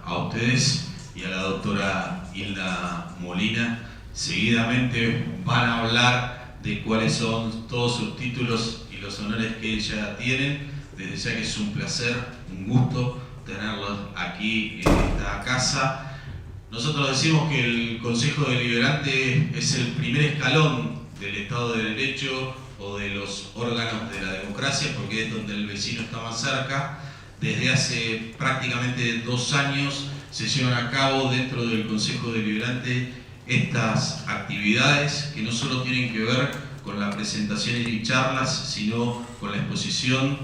a ustedes y a la doctora Hilda Molina. Seguidamente van a hablar de cuáles son todos sus títulos y los honores que ella tiene. Desde ya que es un placer, un gusto tenerlos aquí en esta casa. Nosotros decimos que el Consejo Deliberante es el primer escalón del Estado de Derecho o de los órganos de la democracia, porque es donde el vecino está más cerca. Desde hace prácticamente 2 años se llevan a cabo dentro del Consejo Deliberante estas actividades que no solo tienen que ver con las presentaciones y charlas, sino con la exposición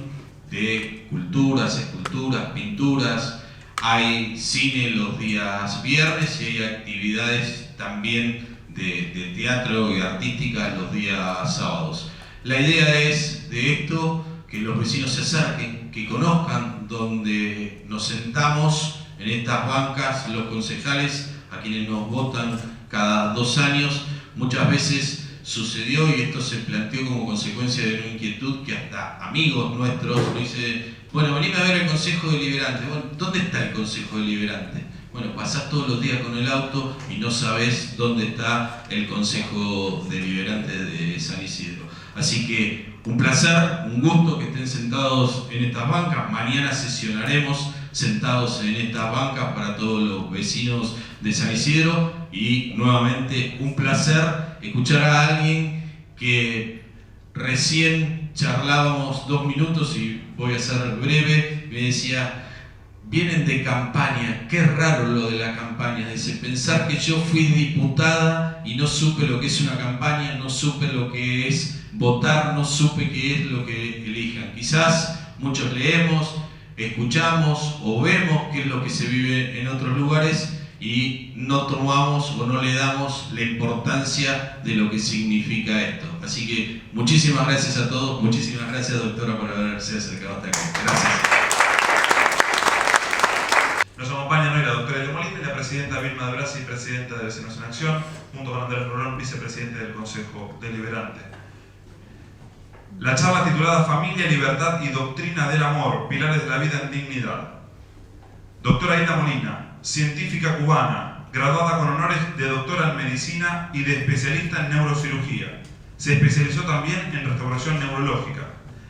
de culturas, esculturas, pinturas. Hay cine los días viernes y hay actividades también de teatro y artística los días sábados. La idea es de esto que los vecinos se acerquen, que conozcan donde nos sentamos en estas bancas los concejales, a quienes nos votan cada 2 años. Muchas veces sucedió, y esto se planteó como consecuencia de una inquietud, que hasta amigos nuestros nos dicen: bueno, venime a ver el Consejo Deliberante. Bueno, ¿dónde está el Consejo Deliberante? Bueno, pasás todos los días con el auto y no sabés dónde está el Consejo Deliberante de San Isidro. Así que un placer, un gusto que estén sentados en estas bancas. Mañana sesionaremos sentados en estas bancas para todos los vecinos de San Isidro. Y nuevamente un placer escuchar a alguien que recién charlábamos 2 minutos, y voy a ser breve. Me decía: vienen de campaña, qué raro lo de la campaña. Dice: pensar que yo fui diputada y no supe lo que es una campaña, no supe lo que es votar, no supe qué es lo que elijan. Quizás muchos leemos, escuchamos o vemos qué es lo que se vive en otros lugares y no tomamos o no le damos la importancia de lo que significa esto. Así que muchísimas gracias a todos, muchísimas gracias, doctora, por haberse acercado hasta aquí. Gracias. Nos acompañan hoy la doctora Hilda Molina y la presidenta Vilma de Brasi, presidenta de Vecinos en Acción, junto con Andrés Rolón, vicepresidente del Consejo Deliberante. La charla titulada Familia, Libertad y Doctrina del Amor, Pilares de la Vida en Dignidad. Doctora Hilda Molina, científica cubana, graduada con honores de doctora en medicina y de especialista en neurocirugía. Se especializó también en restauración neurológica.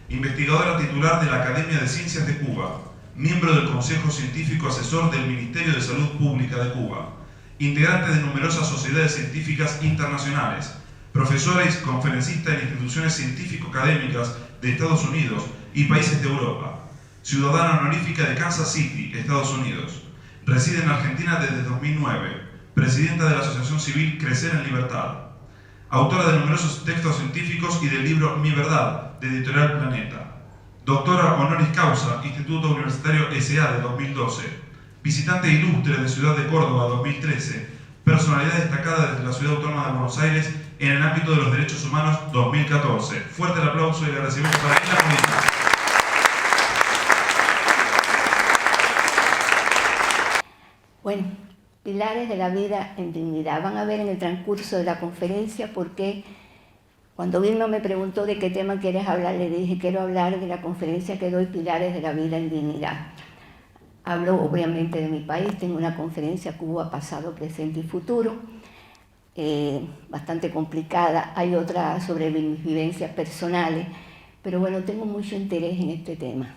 Investigadora titular de la Academia de Ciencias de Cuba. Miembro del Consejo Científico Asesor del Ministerio de Salud Pública de Cuba. Integrante de numerosas sociedades científicas internacionales. Profesora y conferencista en instituciones científico-académicas de Estados Unidos y países de Europa. Ciudadana honorífica de Kansas City, Estados Unidos. Reside en Argentina desde 2009. Presidenta de la Asociación Civil Crecer en Libertad. Autora de numerosos textos científicos y del libro Mi Verdad, de Editorial Planeta. Doctora honoris causa, Instituto Universitario S.A. de 2012. Visitante ilustre de Ciudad de Córdoba 2013. Personalidad destacada desde la Ciudad Autónoma de Buenos Aires en el ámbito de los derechos humanos 2014. Fuerte el aplauso y el agradecimiento para Hilda Molina. Bueno, pilares de la vida en dignidad. Van a ver en el transcurso de la conferencia por qué. Cuando Vilma me preguntó de qué tema quieres hablar, le dije: quiero hablar de la conferencia que doy, Pilares de la Vida en Dignidad. Hablo obviamente de mi país, tengo una conferencia Cuba, pasado, presente y futuro, bastante complicada. Hay otra sobre mis vivencias personales, pero bueno, tengo mucho interés en este tema.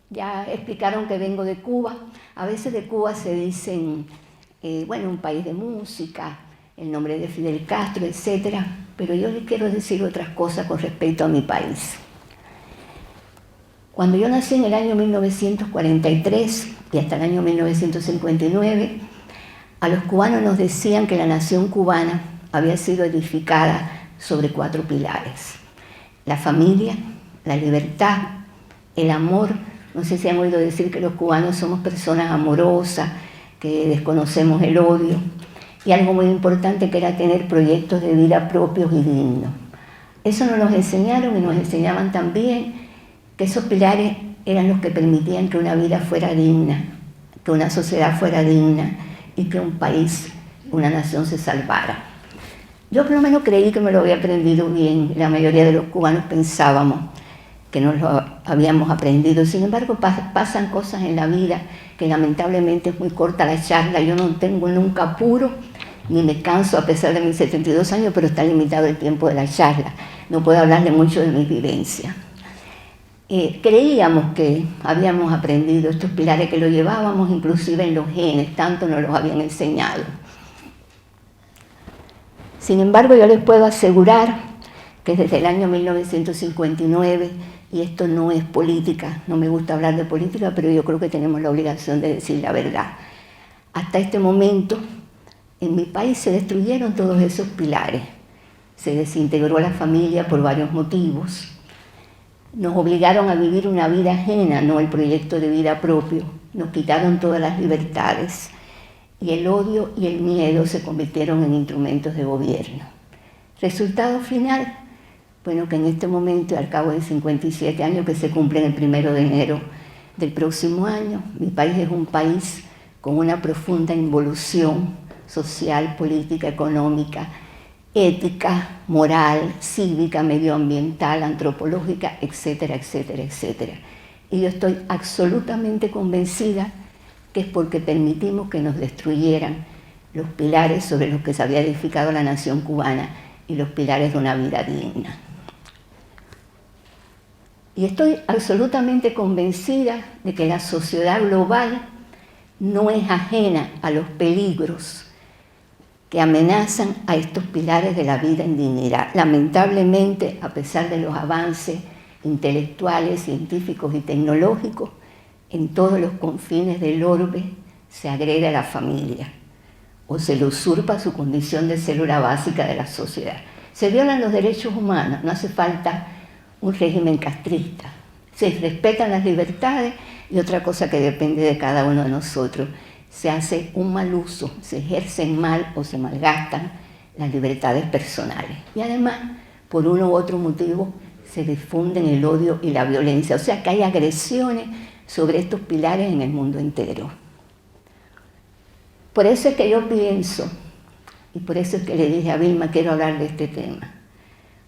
Ya explicaron que vengo de Cuba. A veces de Cuba se dicen, bueno, un país de música, el nombre de Fidel Castro, etc. Pero yo les quiero decir otras cosas con respecto a mi país. Cuando yo nací en el año 1943 y hasta el año 1959, a los cubanos nos decían que la nación cubana había sido edificada sobre 4 pilares: la familia, la libertad, el amor. No sé si han oído decir que los cubanos somos personas amorosas, que desconocemos el odio, y algo muy importante, que era tener proyectos de vida propios y dignos. Eso nos enseñaron, y nos enseñaban también que esos pilares eran los que permitían que una vida fuera digna, que una sociedad fuera digna y que un país, una nación se salvara. Yo por lo menos creí que me lo había aprendido bien. La mayoría de los cubanos pensábamos que no lo habíamos aprendido. Sin embargo, pasan cosas en la vida que lamentablemente es muy corta la charla. Yo no tengo nunca apuro, ni me canso a pesar de mis 72 años, pero está limitado el tiempo de la charla. No puedo hablarle mucho de mis vivencias. Creíamos que habíamos aprendido estos pilares, que lo llevábamos inclusive en los genes, tanto nos los habían enseñado. Sin embargo, yo les puedo asegurar que desde el año 1959, y esto no es política, no me gusta hablar de política, pero yo creo que tenemos la obligación de decir la verdad. Hasta este momento, en mi país se destruyeron todos esos pilares. Se desintegró la familia por varios motivos. Nos obligaron a vivir una vida ajena, no el proyecto de vida propio. Nos quitaron todas las libertades. Y el odio y el miedo se convirtieron en instrumentos de gobierno. Resultado final, bueno, que en este momento, al cabo de 57 años que se cumplen el 1 de enero del próximo año, mi país es un país con una profunda involución social, política, económica, ética, moral, cívica, medioambiental, antropológica, etcétera, etcétera, etcétera. Y yo estoy absolutamente convencida que es porque permitimos que nos destruyeran los pilares sobre los que se había edificado la nación cubana y los pilares de una vida digna. Y estoy absolutamente convencida de que la sociedad global no es ajena a los peligros que amenazan a estos pilares de la vida en dignidad. Lamentablemente, a pesar de los avances intelectuales, científicos y tecnológicos, en todos los confines del orbe se agrede a la familia o se le usurpa su condición de célula básica de la sociedad. Se violan los derechos humanos, no hace falta un régimen castrista. Se respetan las libertades y otra cosa que depende de cada uno de nosotros. Se hace un mal uso, se ejercen mal o se malgastan las libertades personales. Y además, por uno u otro motivo, se difunden el odio y la violencia. O sea que hay agresiones sobre estos pilares en el mundo entero. Por eso es que yo pienso, y por eso es que le dije a Vilma, quiero hablar de este tema,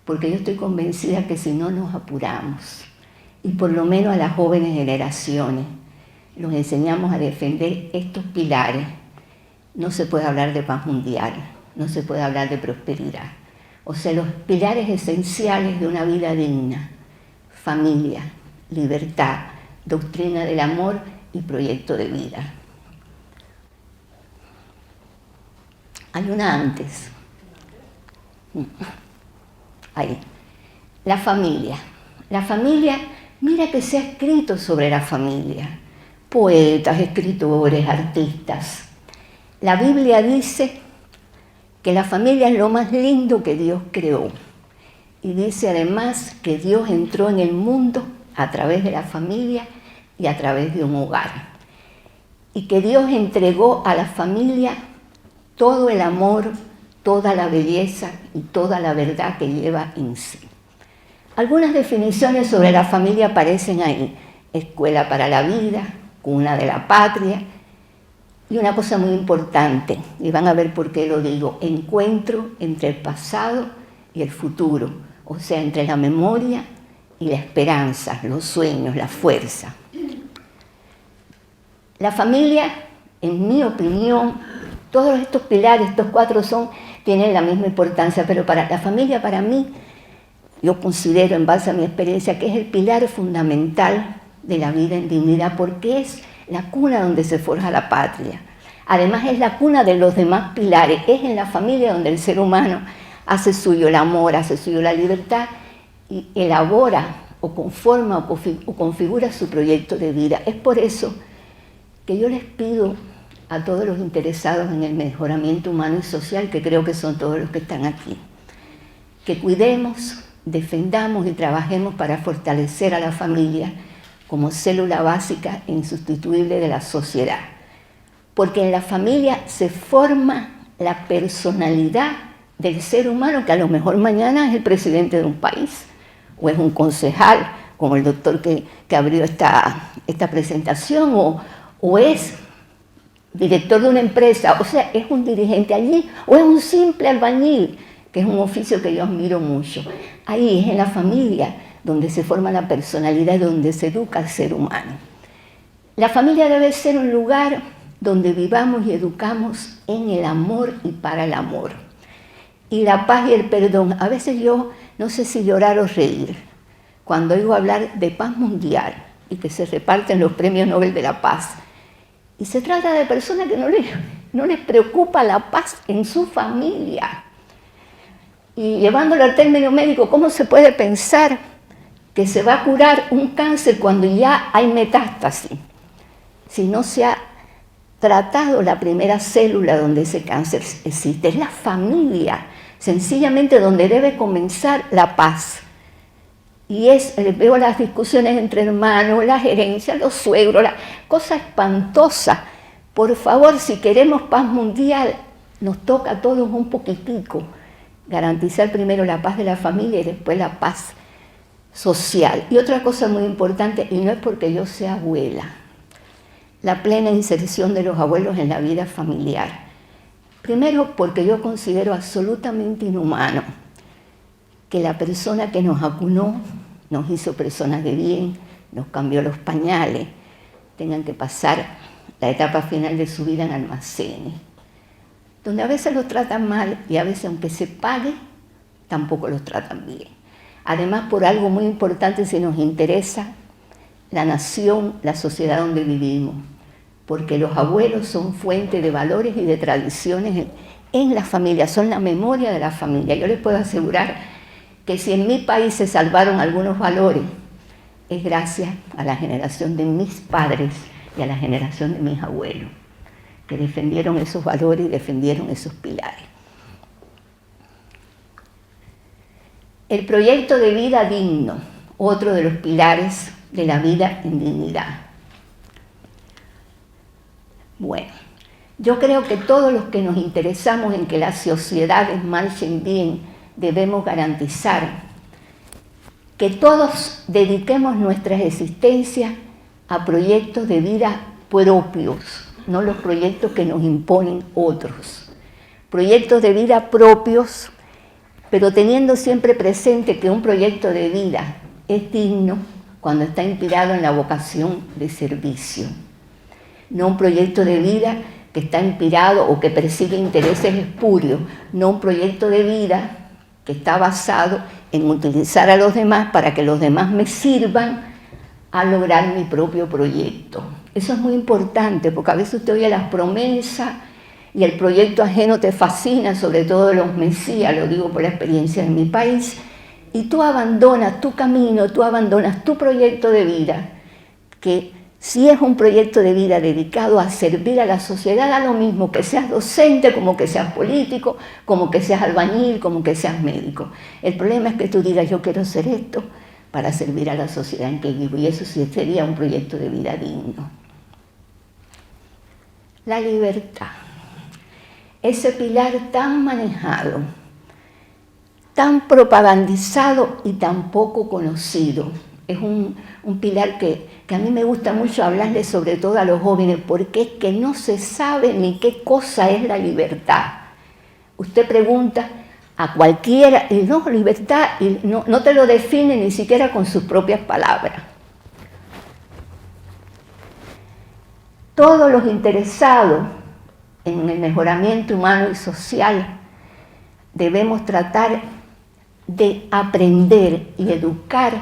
porque yo estoy convencida que si no nos apuramos, y por lo menos a las jóvenes generaciones, los enseñamos a defender estos pilares, no se puede hablar de paz mundial, no se puede hablar de prosperidad. O sea, los pilares esenciales de una vida digna: familia, libertad, doctrina del amor y proyecto de vida. Hay una antes. Ahí. La familia. La familia, mira que se ha escrito sobre la familia. Poetas, escritores, artistas. La Biblia dice que la familia es lo más lindo que Dios creó. Y dice además que Dios entró en el mundo a través de la familia y a través de un hogar. Y que Dios entregó a la familia todo el amor, toda la belleza y toda la verdad que lleva en sí. Algunas definiciones sobre la familia aparecen ahí: escuela para la vida, cuna de la patria, y una cosa muy importante, y van a ver por qué lo digo: encuentro entre el pasado y el futuro, o sea, entre la memoria y la esperanza, los sueños, la fuerza. La familia, en mi opinión, todos estos pilares, estos cuatro tienen la misma importancia, pero para la familia, para mí, yo considero, en base a mi experiencia, que es el pilar fundamental de la vida en dignidad, porque es la cuna donde se forja la patria. Además, es la cuna de los demás pilares. Es en la familia donde el ser humano hace suyo el amor, hace suyo la libertad y elabora o conforma o configura su proyecto de vida. Es por eso que yo les pido a todos los interesados en el mejoramiento humano y social, que creo que son todos los que están aquí, que cuidemos, defendamos y trabajemos para fortalecer a la familia como célula básica e insustituible de la sociedad. Porque en la familia se forma la personalidad del ser humano, que a lo mejor mañana es el presidente de un país, o es un concejal, como el doctor que abrió esta presentación, o es director de una empresa, o sea, es un dirigente allí, o es un simple albañil, que es un oficio que yo admiro mucho. Ahí es en la familia donde se forma la personalidad, donde se educa al ser humano. La familia debe ser un lugar donde vivamos y educamos en el amor y para el amor. Y la paz y el perdón. A veces yo no sé si llorar o reír cuando oigo hablar de paz mundial y que se reparten los premios Nobel de la Paz. Y se trata de personas que no les preocupa la paz en su familia. Y llevándolo al término médico, ¿cómo se puede pensar que se va a curar un cáncer cuando ya hay metástasis? Si no se ha tratado la primera célula donde ese cáncer existe. Es la familia, sencillamente donde debe comenzar la paz. Y veo las discusiones entre hermanos, las herencias, los suegros, la cosa espantosa. Por favor, si queremos paz mundial, nos toca a todos un poquitico. Garantizar primero la paz de la familia y después la paz social. Y otra cosa muy importante, y no es porque yo sea abuela, la plena inserción de los abuelos en la vida familiar. Primero, porque yo considero absolutamente inhumano que la persona que nos acunó, nos hizo personas de bien, nos cambió los pañales, tengan que pasar la etapa final de su vida en almacenes, donde a veces los tratan mal y a veces, aunque se pague, tampoco los tratan bien. Además, por algo muy importante, si nos interesa la nación, la sociedad donde vivimos, porque los abuelos son fuente de valores y de tradiciones en la familia, son la memoria de la familia. Yo les puedo asegurar que si en mi país se salvaron algunos valores, es gracias a la generación de mis padres y a la generación de mis abuelos, que defendieron esos valores y defendieron esos pilares. El proyecto de vida digno, otro de los pilares de la vida en dignidad. Bueno, yo creo que todos los que nos interesamos en que las sociedades marchen bien, debemos garantizar que todos dediquemos nuestras existencias a proyectos de vida propios, no los proyectos que nos imponen otros. Proyectos de vida propios, pero teniendo siempre presente que un proyecto de vida es digno cuando está inspirado en la vocación de servicio. No un proyecto de vida que está inspirado o que persigue intereses espurios, no un proyecto de vida que está basado en utilizar a los demás para que los demás me sirvan a lograr mi propio proyecto. Eso es muy importante, porque a veces usted oye las promesas y el proyecto ajeno te fascina, sobre todo los mesías, lo digo por la experiencia de mi país, y tú abandonas tu camino, tú abandonas tu proyecto de vida, que si es un proyecto de vida dedicado a servir a la sociedad, da lo mismo que seas docente, como que seas político, como que seas albañil, como que seas médico. El problema es que tú digas, yo quiero hacer esto para servir a la sociedad en que vivo, y eso sí sería un proyecto de vida digno. La libertad, ese pilar tan manejado, tan propagandizado y tan poco conocido. Es un pilar que a mí me gusta mucho hablarle, sobre todo a los jóvenes, porque es que no se sabe ni qué cosa es la libertad. Usted pregunta a cualquiera, y no, libertad, y no te lo define ni siquiera con sus propias palabras. Todos los interesados en el mejoramiento humano y social debemos tratar de aprender y educar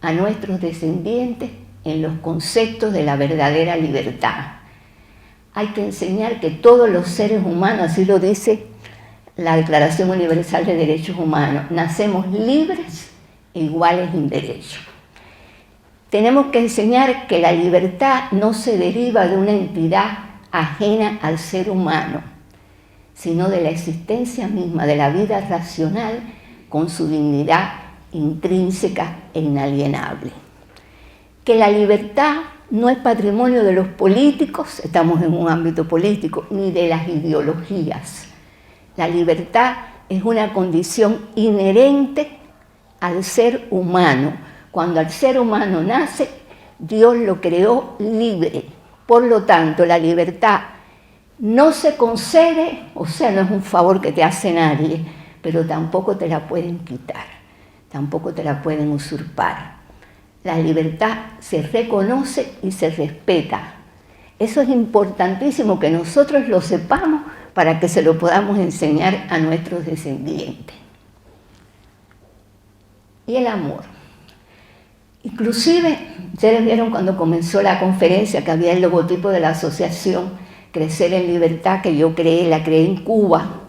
a nuestros descendientes en los conceptos de la verdadera libertad. Hay que enseñar que todos los seres humanos, así lo dice la Declaración Universal de Derechos Humanos, nacemos libres e iguales en derechos. Tenemos que enseñar que la libertad no se deriva de una entidad ajena al ser humano, sino de la existencia misma de la vida racional con su dignidad intrínseca e inalienable. Que la libertad no es patrimonio de los políticos, estamos en un ámbito político, ni de las ideologías. La libertad es una condición inherente al ser humano. Cuando el ser humano nace, Dios lo creó libre. Por lo tanto, la libertad no se concede, o sea, no es un favor que te hace nadie, pero tampoco te la pueden quitar. tampoco te la pueden usurpar. La libertad se reconoce y se respeta. Eso es importantísimo que nosotros lo sepamos para que se lo podamos enseñar a nuestros descendientes. Y el amor. Inclusive, ustedes vieron cuando comenzó la conferencia que había el logotipo de la asociación Crecer en Libertad, que yo la creé en Cuba.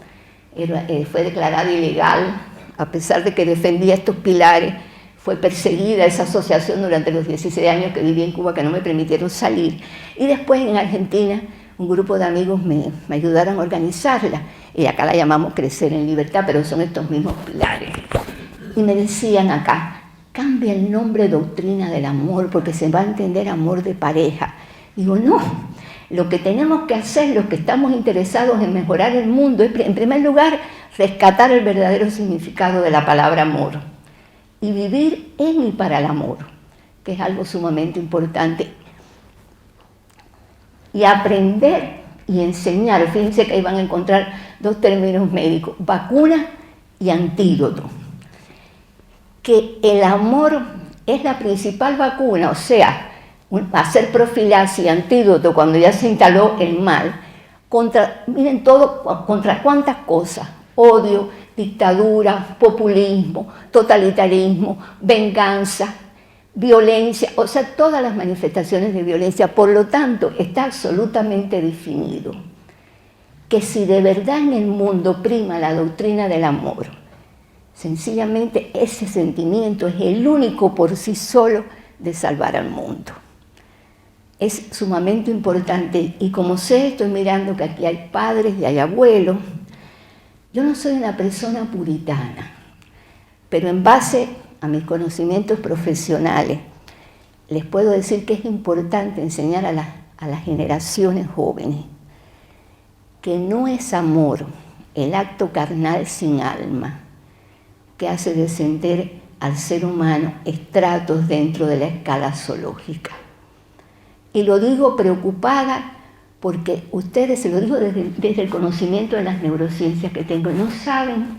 Fue declarada ilegal, a pesar de que defendía estos pilares. Fue perseguida esa asociación durante los 16 años que viví en Cuba, que no me permitieron salir. Y después en Argentina, un grupo de amigos me ayudaron a organizarla. Y acá la llamamos Crecer en Libertad, pero son estos mismos pilares. Y me decían acá, cambia el nombre Doctrina del Amor, porque se va a entender amor de pareja. Digo, no, lo que tenemos que hacer, los que estamos interesados en mejorar el mundo, es, en primer lugar, rescatar el verdadero significado de la palabra amor y vivir en y para el amor, que es algo sumamente importante. Y aprender y enseñar, fíjense que ahí van a encontrar dos términos médicos, vacuna y antídoto. Que el amor es la principal vacuna, o sea, hacer profilaxis, antídoto cuando ya se instaló el mal, miren todo, contra cuántas cosas, odio, dictadura, populismo, totalitarismo, venganza, violencia, o sea, todas las manifestaciones de violencia. Por lo tanto, está absolutamente definido que si de verdad en el mundo prima la doctrina del amor, sencillamente ese sentimiento es el único por sí solo de salvar al mundo. Es sumamente importante y como sé, estoy mirando que aquí hay padres y hay abuelos. Yo no soy una persona puritana, pero en base a mis conocimientos profesionales les puedo decir que es importante enseñar a las generaciones jóvenes que no es amor el acto carnal sin alma que hace descender al ser humano estratos dentro de la escala zoológica. Y lo digo preocupada porque ustedes, se lo digo desde el conocimiento de las neurociencias que tengo, no saben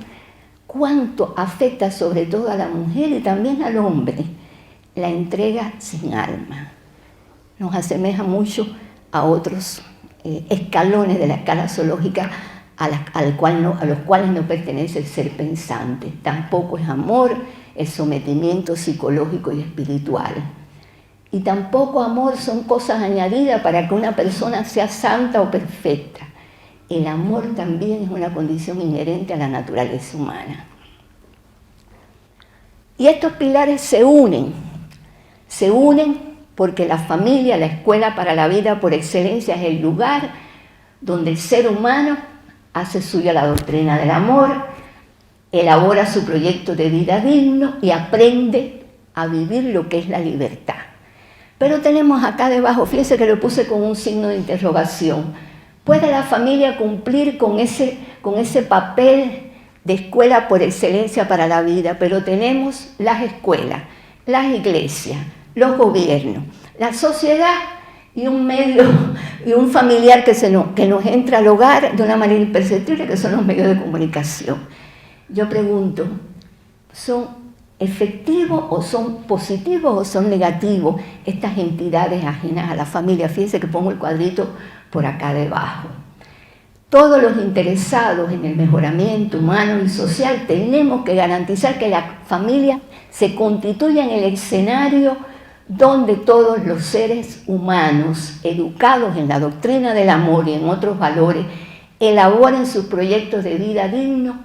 cuánto afecta sobre todo a la mujer y también al hombre la entrega sin alma. Nos asemeja mucho a otros escalones de la escala zoológica a los cuales no pertenece el ser pensante. Tampoco es amor, es sometimiento psicológico y espiritual. Y tampoco amor son cosas añadidas para que una persona sea santa o perfecta. El amor también es una condición inherente a la naturaleza humana. Y estos pilares se unen porque la familia, la escuela para la vida por excelencia, es el lugar donde el ser humano hace suya la doctrina del amor, elabora su proyecto de vida digno y aprende a vivir lo que es la libertad. Pero tenemos acá debajo, fíjense que lo puse con un signo de interrogación. ¿Puede la familia cumplir con ese papel de escuela por excelencia para la vida? Pero tenemos las escuelas, las iglesias, los gobiernos, la sociedad y un medio y un familiar que nos entra al hogar de una manera imperceptible, que son los medios de comunicación. Yo pregunto, ¿son efectivos o son positivos o son negativos estas entidades ajenas a la familia? Fíjense que pongo el cuadrito por acá debajo. Todos los interesados en el mejoramiento humano y social tenemos que garantizar que la familia se constituya en el escenario donde todos los seres humanos educados en la doctrina del amor y en otros valores elaboren sus proyectos de vida dignos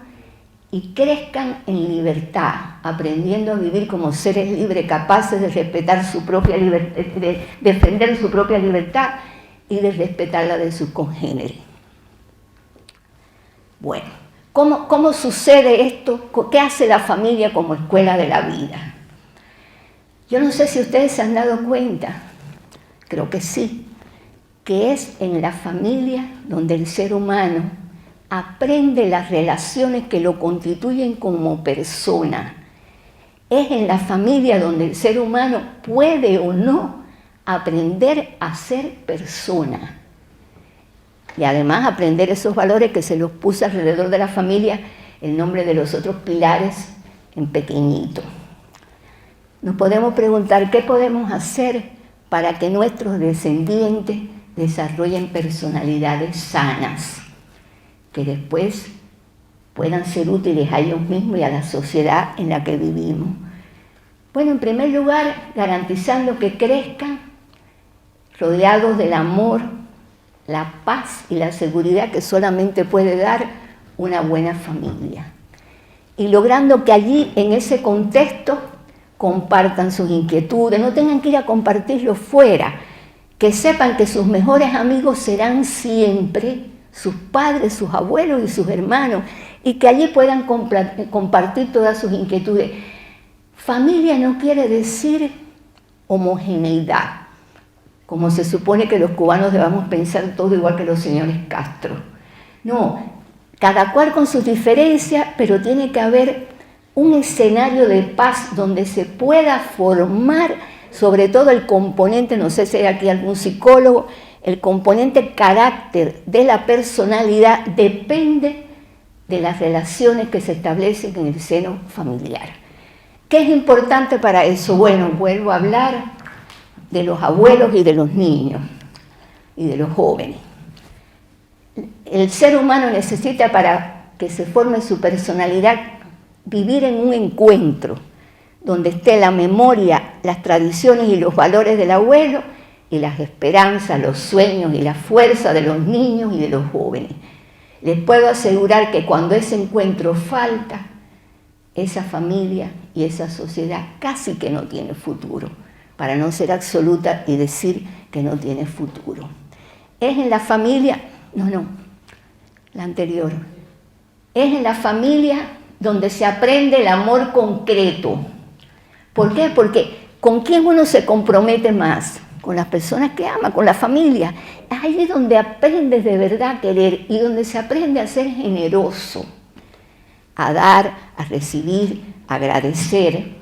y crezcan en libertad, aprendiendo a vivir como seres libres, capaces de respetar su propia libertad, de defender su propia libertad y de respetar la de sus congéneres. Bueno, ¿cómo sucede esto? ¿Qué hace la familia como escuela de la vida? Yo no sé si ustedes se han dado cuenta, creo que sí, que es en la familia donde el ser humano aprende las relaciones que lo constituyen como persona. Es en la familia donde el ser humano puede o no aprender a ser persona. Y además aprender esos valores que se los puse alrededor de la familia, el nombre de los otros pilares en pequeñito. nos podemos preguntar qué podemos hacer para que nuestros descendientes desarrollen personalidades sanas, que después puedan ser útiles a ellos mismos y a la sociedad en la que vivimos. Bueno, en primer lugar, garantizando que crezcan rodeados del amor, la paz y la seguridad que solamente puede dar una buena familia. Y logrando que allí, en ese contexto, compartan sus inquietudes, no tengan que ir a compartirlo fuera, que sepan que sus mejores amigos serán siempre sus padres, sus abuelos y sus hermanos, y que allí puedan compartir todas sus inquietudes. Familia no quiere decir homogeneidad, como se supone que los cubanos debamos pensar todo igual que los señores Castro. No, cada cual con sus diferencias, pero tiene que haber un escenario de paz donde se pueda formar sobre todo el componente, no sé si hay aquí algún psicólogo, el componente carácter de la personalidad depende de las relaciones que se establecen en el seno familiar. ¿Qué es importante para eso? Bueno, vuelvo a hablar de los abuelos y de los niños y de los jóvenes. El ser humano necesita, para que se forme su personalidad, vivir en un encuentro donde esté la memoria, las tradiciones y los valores del abuelo y las esperanzas, los sueños y la fuerza de los niños y de los jóvenes. Les puedo asegurar que cuando ese encuentro falta, esa familia y esa sociedad casi que no tiene futuro, para no ser absoluta y decir que no tiene futuro. ¿Es en la familia? No, la anterior. Es en la familia donde se aprende el amor concreto. ¿Por qué? Porque ¿con quién uno se compromete más? Con las personas que ama, con la familia. Ahí es donde aprendes de verdad a querer y donde se aprende a ser generoso, a dar, a recibir, a agradecer.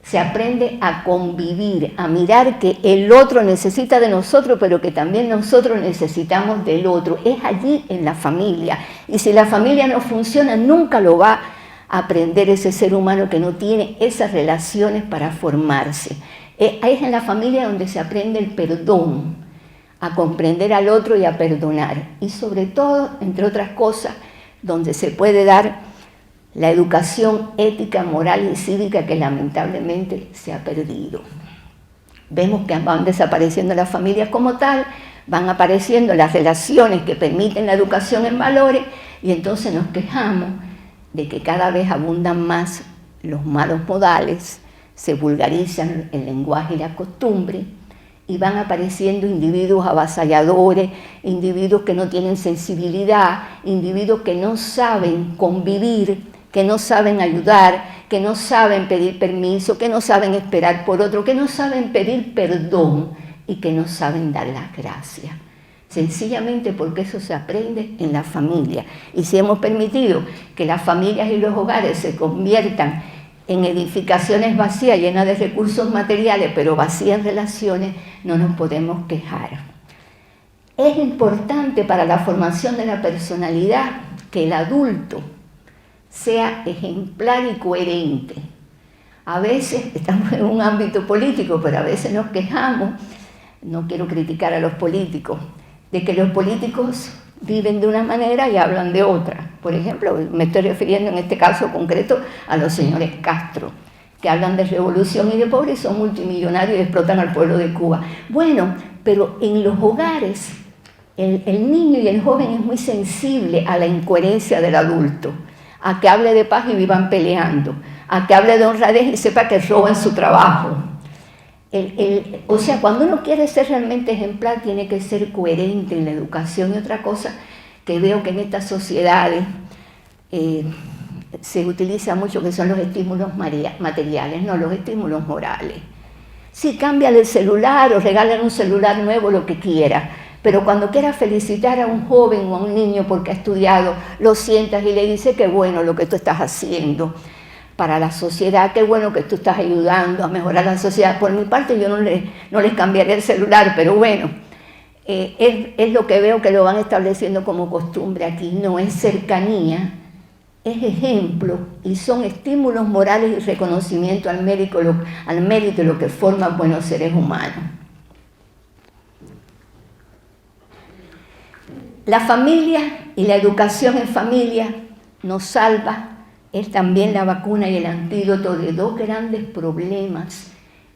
Se aprende a convivir, a mirar que el otro necesita de nosotros, pero que también nosotros necesitamos del otro. Es allí en la familia. Y si la familia no funciona, nunca lo va a aprender ese ser humano que no tiene esas relaciones para formarse. Es en la familia donde se aprende el perdón, a comprender al otro y a perdonar. Y sobre todo, entre otras cosas, donde se puede dar la educación ética, moral y cívica que lamentablemente se ha perdido. Vemos que van desapareciendo las familias como tal, van apareciendo las relaciones que permiten la educación en valores y entonces nos quejamos de que cada vez abundan más los malos modales, se vulgarizan el lenguaje y la costumbre y van apareciendo individuos avasalladores, individuos que no tienen sensibilidad, individuos que no saben convivir, que no saben ayudar, que no saben pedir permiso, que no saben esperar por otro, que no saben pedir perdón y que no saben dar las gracias. Sencillamente porque eso se aprende en la familia. Y si hemos permitido que las familias y los hogares se conviertan en edificaciones vacías, llenas de recursos materiales, pero vacías en relaciones, no nos podemos quejar. Es importante para la formación de la personalidad que el adulto sea ejemplar y coherente. A veces estamos en un ámbito político, pero a veces nos quejamos, no quiero criticar a los políticos, de que los políticos viven de una manera y hablan de otra. Por ejemplo, me estoy refiriendo en este caso concreto a los señores Castro, que hablan de revolución y de pobreza y son multimillonarios y explotan al pueblo de Cuba. Bueno, pero en los hogares el niño y el joven es muy sensible a la incoherencia del adulto, a que hable de paz y vivan peleando, a que hable de honradez y sepa que roban su trabajo. O sea, cuando uno quiere ser realmente ejemplar, tiene que ser coherente en la educación. Y otra cosa que veo que en estas sociedades se utiliza mucho, que son los estímulos materiales, no los estímulos morales. Sí, cámbiale el celular o regálale un celular nuevo, lo que quiera, pero cuando quieras felicitar a un joven o a un niño porque ha estudiado, lo sientas y le dices qué bueno lo que tú estás haciendo para la sociedad, qué bueno que tú estás ayudando a mejorar la sociedad. Por mi parte yo no les cambiaría el celular, pero bueno, es lo que veo que lo van estableciendo como costumbre aquí. No es cercanía, es ejemplo y son estímulos morales y reconocimiento al mérito y lo que forman buenos seres humanos. La familia y la educación en familia nos salva, es también la vacuna y el antídoto de dos grandes problemas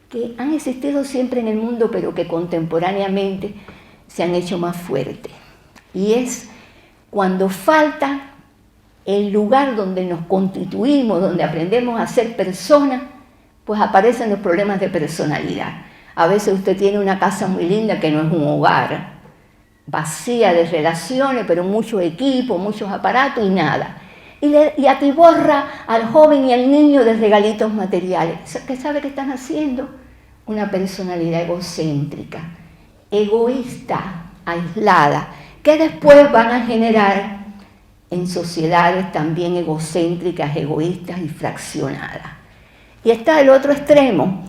que han existido siempre en el mundo, pero que contemporáneamente se han hecho más fuertes. Y es cuando falta el lugar donde nos constituimos, donde aprendemos a ser personas, pues aparecen los problemas de personalidad. A veces usted tiene una casa muy linda que no es un hogar, vacía de relaciones, pero mucho equipo, muchos aparatos y nada. Y atiborra al joven y al niño de regalitos materiales. ¿Qué sabe que están haciendo? Una personalidad egocéntrica, egoísta, aislada, que después van a generar en sociedades también egocéntricas, egoístas y fraccionadas. Y está el otro extremo.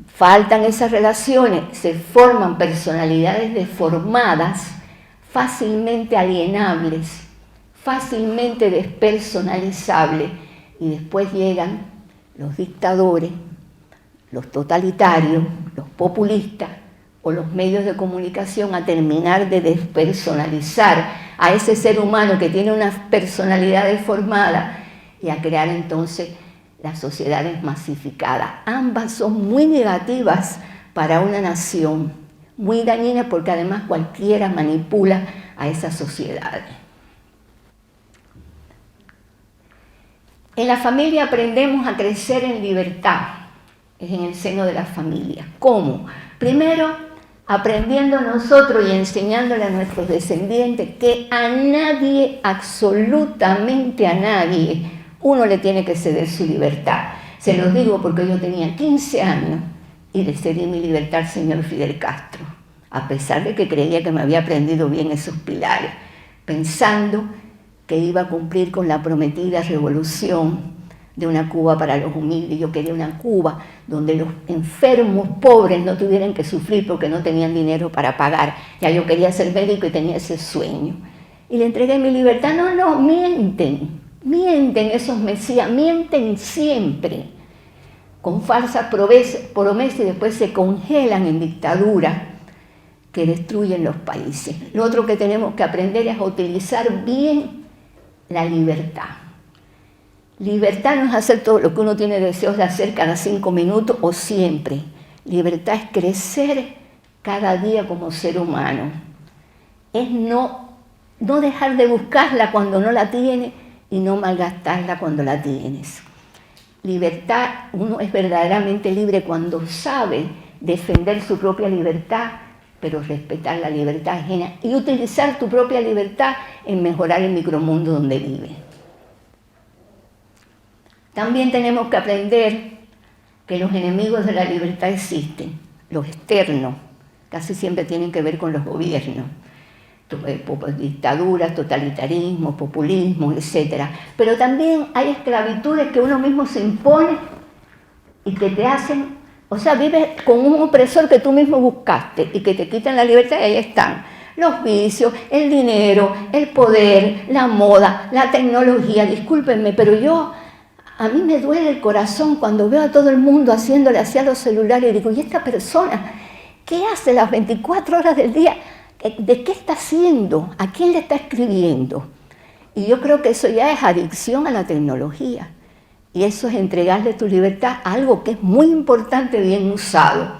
Faltan esas relaciones, se forman personalidades deformadas, fácilmente alienables, fácilmente despersonalizables, y después llegan los dictadores, los totalitarios, los populistas o los medios de comunicación a terminar de despersonalizar a ese ser humano que tiene una personalidad deformada y a crear entonces las sociedades masificadas. Ambas son muy negativas para una nación, muy dañinas porque además cualquiera manipula a esas sociedades. En la familia aprendemos a crecer en libertad, es en el seno de la familia. ¿Cómo? Primero, aprendiendo nosotros y enseñándole a nuestros descendientes que a nadie, absolutamente a nadie, uno le tiene que ceder su libertad. Se los digo porque yo tenía 15 años y le cedí mi libertad al señor Fidel Castro, a pesar de que creía que me había aprendido bien esos pilares, pensando que iba a cumplir con la prometida revolución de una Cuba para los humildes. Yo quería una Cuba donde los enfermos pobres no tuvieran que sufrir porque no tenían dinero para pagar. Ya yo quería ser médico y tenía ese sueño. Y le entregué mi libertad. No, mienten esos mesías, mienten siempre, con falsas promesas y después se congelan en dictadura que destruyen los países. Lo otro que tenemos que aprender es a utilizar bien la libertad. Libertad no es hacer todo lo que uno tiene deseos de hacer cada 5 minutos o siempre. Libertad es crecer cada día como ser humano. Es no dejar de buscarla cuando no la tienes y no malgastarla cuando la tienes. Libertad, uno es verdaderamente libre cuando sabe defender su propia libertad, pero respetar la libertad ajena y utilizar tu propia libertad en mejorar el micromundo donde vive. También tenemos que aprender que los enemigos de la libertad existen, los externos, casi siempre tienen que ver con los gobiernos, dictaduras, totalitarismo, populismo, etc. Pero también hay esclavitudes que uno mismo se impone y que te hacen, o sea, vives con un opresor que tú mismo buscaste y que te quitan la libertad, y ahí están los vicios, el dinero, el poder, la moda, la tecnología. Discúlpenme, pero a mí me duele el corazón cuando veo a todo el mundo haciéndole así a los celulares y digo, ¿y esta persona qué hace las 24 horas del día? ¿De qué está haciendo? ¿A quién le está escribiendo? Y yo creo que eso ya es adicción a la tecnología. Y eso es entregarle tu libertad a algo que es muy importante, bien usado,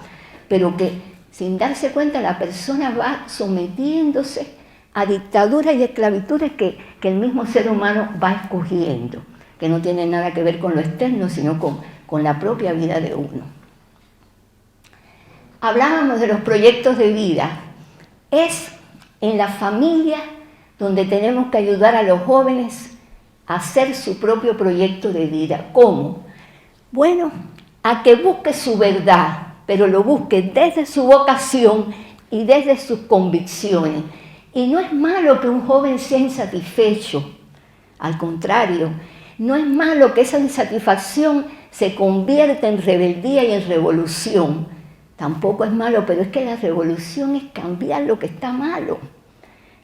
pero que sin darse cuenta la persona va sometiéndose a dictaduras y esclavitudes que el mismo ser humano va escogiendo, que no tienen nada que ver con lo externo, sino con la propia vida de uno. Hablábamos de los proyectos de vida. Es en la familia donde tenemos que ayudar a los jóvenes a hacer su propio proyecto de vida. ¿Cómo? Bueno, a que busque su verdad, pero lo busque desde su vocación y desde sus convicciones. Y no es malo que un joven sea insatisfecho, al contrario, no es malo que esa insatisfacción se convierta en rebeldía y en revolución. Tampoco es malo, pero es que la revolución es cambiar lo que está malo.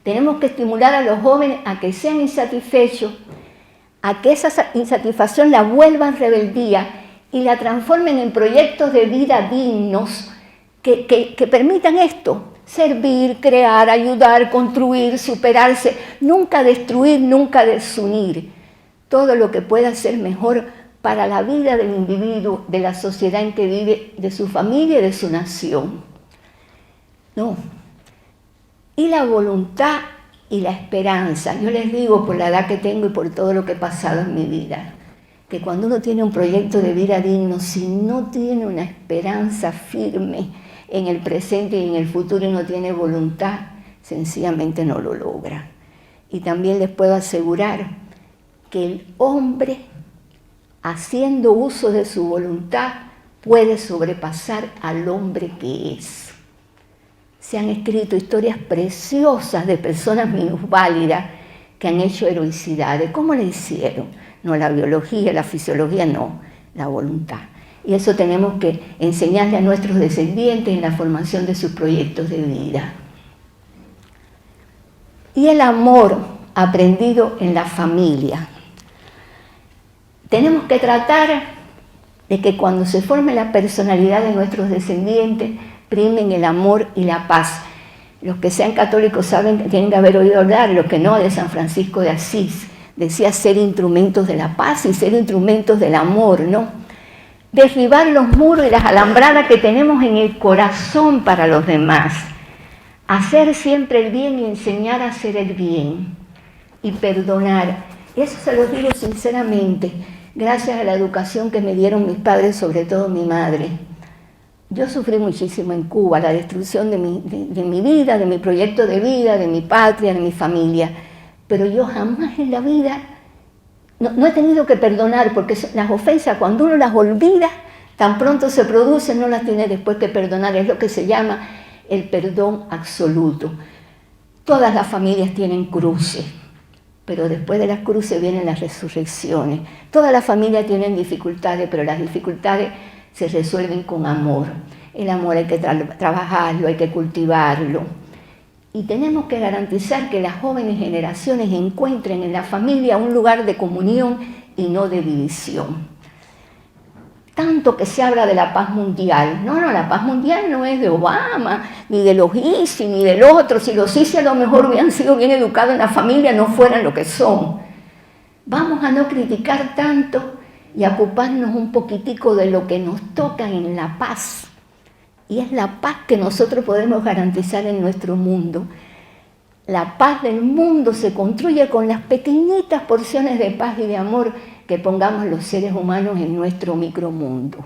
Tenemos que estimular a los jóvenes a que sean insatisfechos, a que esa insatisfacción la vuelvan rebeldía y la transformen en proyectos de vida dignos que permitan esto: servir, crear, ayudar, construir, superarse, nunca destruir, nunca desunir. Todo lo que pueda ser mejor para la vida del individuo, de la sociedad en que vive, de su familia y de su nación. No. Y la voluntad y la esperanza. Yo les digo, por la edad que tengo y por todo lo que he pasado en mi vida, que cuando uno tiene un proyecto de vida digno, si no tiene una esperanza firme en el presente y en el futuro y no tiene voluntad, sencillamente no lo logra. Y también les puedo asegurar que el hombre, haciendo uso de su voluntad, puede sobrepasar al hombre que es. Se han escrito historias preciosas de personas minusválidas que han hecho heroicidades. ¿Cómo le hicieron? No la biología, la fisiología, no, la voluntad. Y eso tenemos que enseñarle a nuestros descendientes en la formación de sus proyectos de vida. Y el amor aprendido en la familia. Tenemos que tratar de que cuando se forme la personalidad de nuestros descendientes, primen el amor y la paz. Los que sean católicos saben que tienen que haber oído hablar, los que no, de San Francisco de Asís. Decía ser instrumentos de la paz y ser instrumentos del amor, ¿no? Derribar los muros y las alambradas que tenemos en el corazón para los demás. Hacer siempre el bien y enseñar a hacer el bien. Y perdonar. Y eso se los digo sinceramente, gracias a la educación que me dieron mis padres, sobre todo mi madre. Yo sufrí muchísimo en Cuba, la destrucción de mi vida, de mi proyecto de vida, de mi patria, de mi familia. Pero yo jamás en la vida no he tenido que perdonar, porque las ofensas, cuando uno las olvida, tan pronto se producen, no las tiene después que perdonar. Es lo que se llama el perdón absoluto. Todas las familias tienen cruces, pero después de las cruces vienen las resurrecciones. Todas las familias tienen dificultades, pero las dificultades se resuelven con amor. El amor hay que trabajarlo, hay que cultivarlo. Y tenemos que garantizar que las jóvenes generaciones encuentren en la familia un lugar de comunión y no de división. Tanto que se habla de la paz mundial. No, la paz mundial no es de Obama, ni de los ISIS, ni del otro. Si los ISIS a lo mejor hubieran sido bien educados en la familia, no fueran lo que son. Vamos a no criticar tanto y ocuparnos un poquitico de lo que nos toca en la paz. Y es la paz que nosotros podemos garantizar en nuestro mundo. La paz del mundo se construye con las pequeñitas porciones de paz y de amor que pongamos los seres humanos en nuestro micromundo.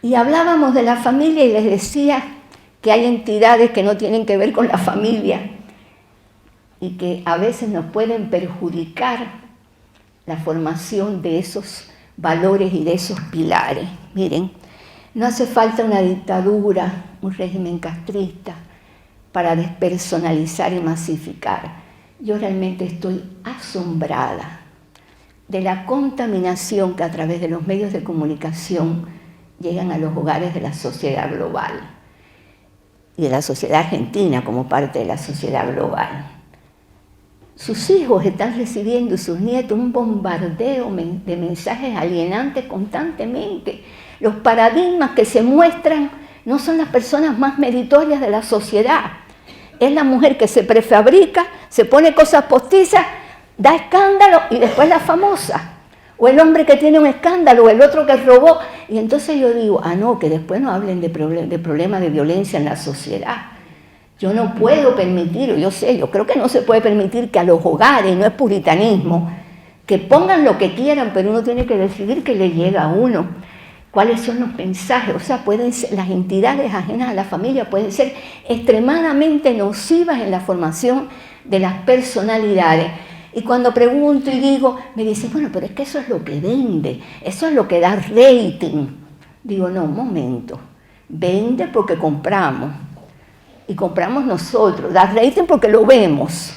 Y hablábamos de la familia y les decía que hay entidades que no tienen que ver con la familia y que a veces nos pueden perjudicar la formación de esos valores y de esos pilares. Miren, no hace falta una dictadura, un régimen castrista para despersonalizar y masificar. Yo realmente estoy asombrada de la contaminación que a través de los medios de comunicación llegan a los hogares de la sociedad global y de la sociedad argentina como parte de la sociedad global. Sus hijos están recibiendo y sus nietos un bombardeo de mensajes alienantes constantemente. Los paradigmas que se muestran no son las personas más meritorias de la sociedad. Es la mujer que se prefabrica, se pone cosas postizas, da escándalo y después la famosa. O el hombre que tiene un escándalo, o el otro que robó. Y entonces yo digo, no, que después no hablen de problemas de violencia en la sociedad. Yo no puedo permitir, yo creo que no se puede permitir que a los hogares, no es puritanismo, que pongan lo que quieran, pero uno tiene que decidir qué le llega a uno, cuáles son los mensajes. O sea, pueden ser, las entidades ajenas a la familia pueden ser extremadamente nocivas en la formación de las personalidades. Y cuando pregunto y digo, me dicen, bueno, pero es que eso es lo que vende, eso es lo que da rating. Digo, no, un momento, vende porque compramos. Y compramos nosotros, da rating porque lo vemos.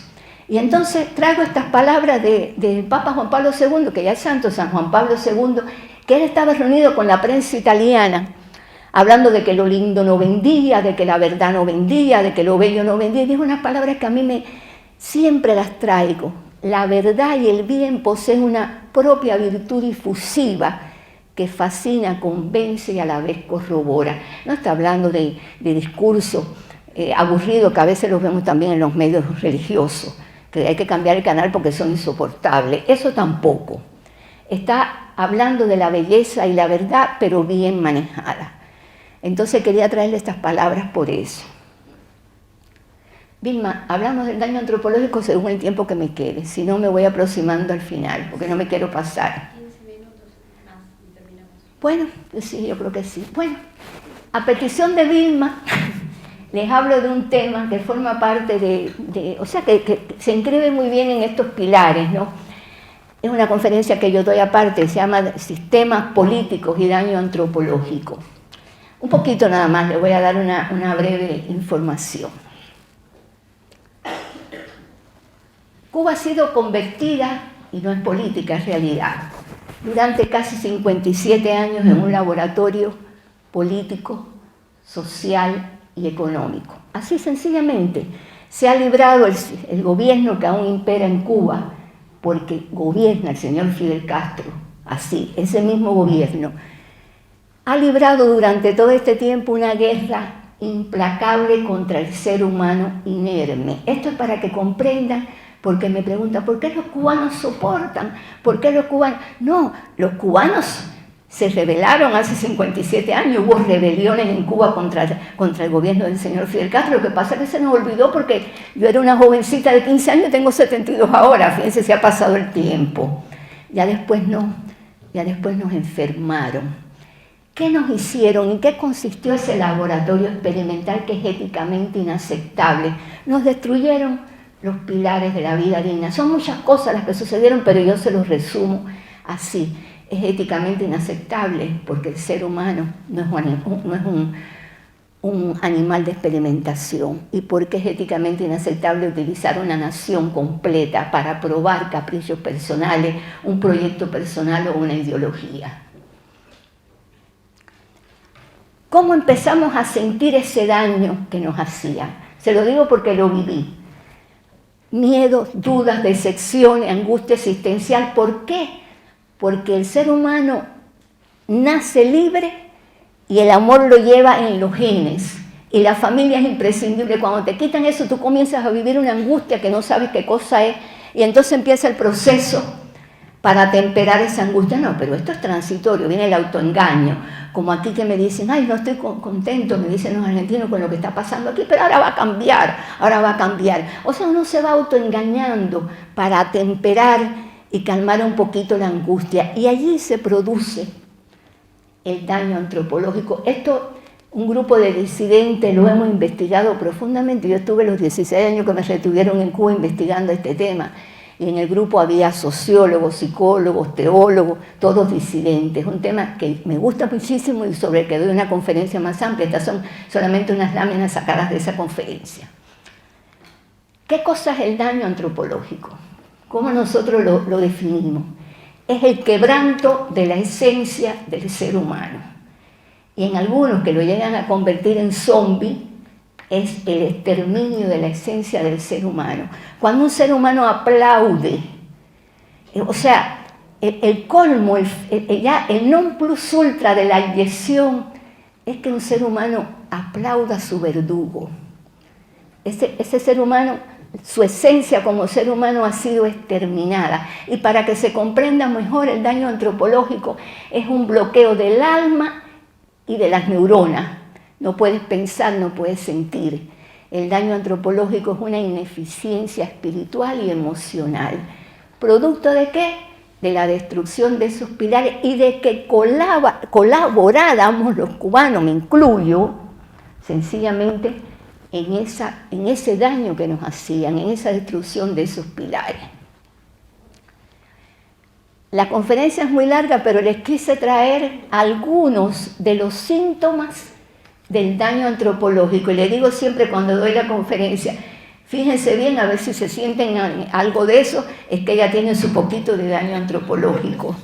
Y entonces traigo estas palabras del Papa Juan Pablo II, que ya es santo, San Juan Pablo II, que él estaba reunido con la prensa italiana, hablando de que lo lindo no vendía, de que la verdad no vendía, de que lo bello no vendía. Y dijo unas palabras que a mí siempre las traigo. La verdad y el bien poseen una propia virtud difusiva que fascina, convence y a la vez corrobora. No está hablando de discurso aburrido que a veces los vemos también en los medios religiosos, que hay que cambiar el canal porque son insoportables. Eso tampoco. Está hablando de la belleza y la verdad, pero bien manejada. Entonces quería traerle estas palabras por eso. Vilma, hablamos del daño antropológico según el tiempo que me quede, si no me voy aproximando al final, porque no me quiero pasar. 15 minutos más y terminamos. Bueno, sí, yo creo que sí. Bueno, a petición de Vilma, les hablo de un tema que forma parte o sea, que se inscribe muy bien en estos pilares, ¿no? Es una conferencia que yo doy aparte, se llama Sistemas Políticos y Daño Antropológico. Un poquito nada más, les voy a dar una breve información. Cuba ha sido convertida, y no es política, es realidad, durante casi 57 años en un laboratorio político, social y económico. Así sencillamente se ha librado el gobierno que aún impera en Cuba, porque gobierna el señor Fidel Castro, así, ese mismo gobierno, ha librado durante todo este tiempo una guerra implacable contra el ser humano inerme. Esto es para que comprendan, porque me preguntan, ¿por qué los cubanos soportan? ¿Por qué los cubanos? No, los cubanos se rebelaron hace 57 años, hubo rebeliones en Cuba contra el gobierno del señor Fidel Castro. Lo que pasa es que se nos olvidó porque yo era una jovencita de 15 años y tengo 72 ahora, fíjense, se ha pasado el tiempo. Ya después nos enfermaron. ¿Qué nos hicieron? ¿En qué consistió ese laboratorio experimental que es éticamente inaceptable? Nos destruyeron los pilares de la vida digna. Son muchas cosas las que sucedieron, pero yo se los resumo así. Es éticamente inaceptable porque el ser humano no es un animal de experimentación, y porque es éticamente inaceptable utilizar una nación completa para probar caprichos personales, un proyecto personal o una ideología. ¿Cómo empezamos a sentir ese daño que nos hacían? Se lo digo porque lo viví. Miedos, dudas, decepciones, angustia existencial. ¿Por qué? Porque el ser humano nace libre y el amor lo lleva en los genes. Y la familia es imprescindible. Cuando te quitan eso, tú comienzas a vivir una angustia que no sabes qué cosa es. Y entonces empieza el proceso para temperar esa angustia. No, pero esto es transitorio, viene el autoengaño. Como aquí que me dicen, ay, no estoy contento, me dicen los argentinos con lo que está pasando aquí, pero ahora va a cambiar, ahora va a cambiar. O sea, uno se va autoengañando para temperar y calmar un poquito la angustia. Y allí se produce el daño antropológico. Esto, un grupo de disidentes lo hemos investigado profundamente. Yo estuve los 16 años que me retuvieron en Cuba investigando este tema. Y en el grupo había sociólogos, psicólogos, teólogos, todos disidentes. Un tema que me gusta muchísimo y sobre el que doy una conferencia más amplia. Estas son solamente unas láminas sacadas de esa conferencia. ¿Qué cosa es el daño antropológico? ¿Cómo nosotros lo definimos? Es el quebranto de la esencia del ser humano. Y en algunos que lo llegan a convertir en zombie, es el exterminio de la esencia del ser humano. Cuando un ser humano aplaude, o sea, el colmo, el non plus ultra de la inyección, es que un ser humano aplauda a su verdugo. Ese ser humano, su esencia como ser humano ha sido exterminada. Y para que se comprenda mejor, el daño antropológico es un bloqueo del alma y de las neuronas. No puedes pensar, no puedes sentir. El daño antropológico es una ineficiencia espiritual y emocional. ¿Producto de qué? De la destrucción de esos pilares y de que colaboráramos los cubanos, me incluyo, sencillamente en ese daño que nos hacían, en esa destrucción de esos pilares. La conferencia es muy larga, pero les quise traer algunos de los síntomas del daño antropológico. Y le digo siempre cuando doy la conferencia, fíjense bien a ver si se sienten algo de eso, es que ya tienen su poquito de daño antropológico.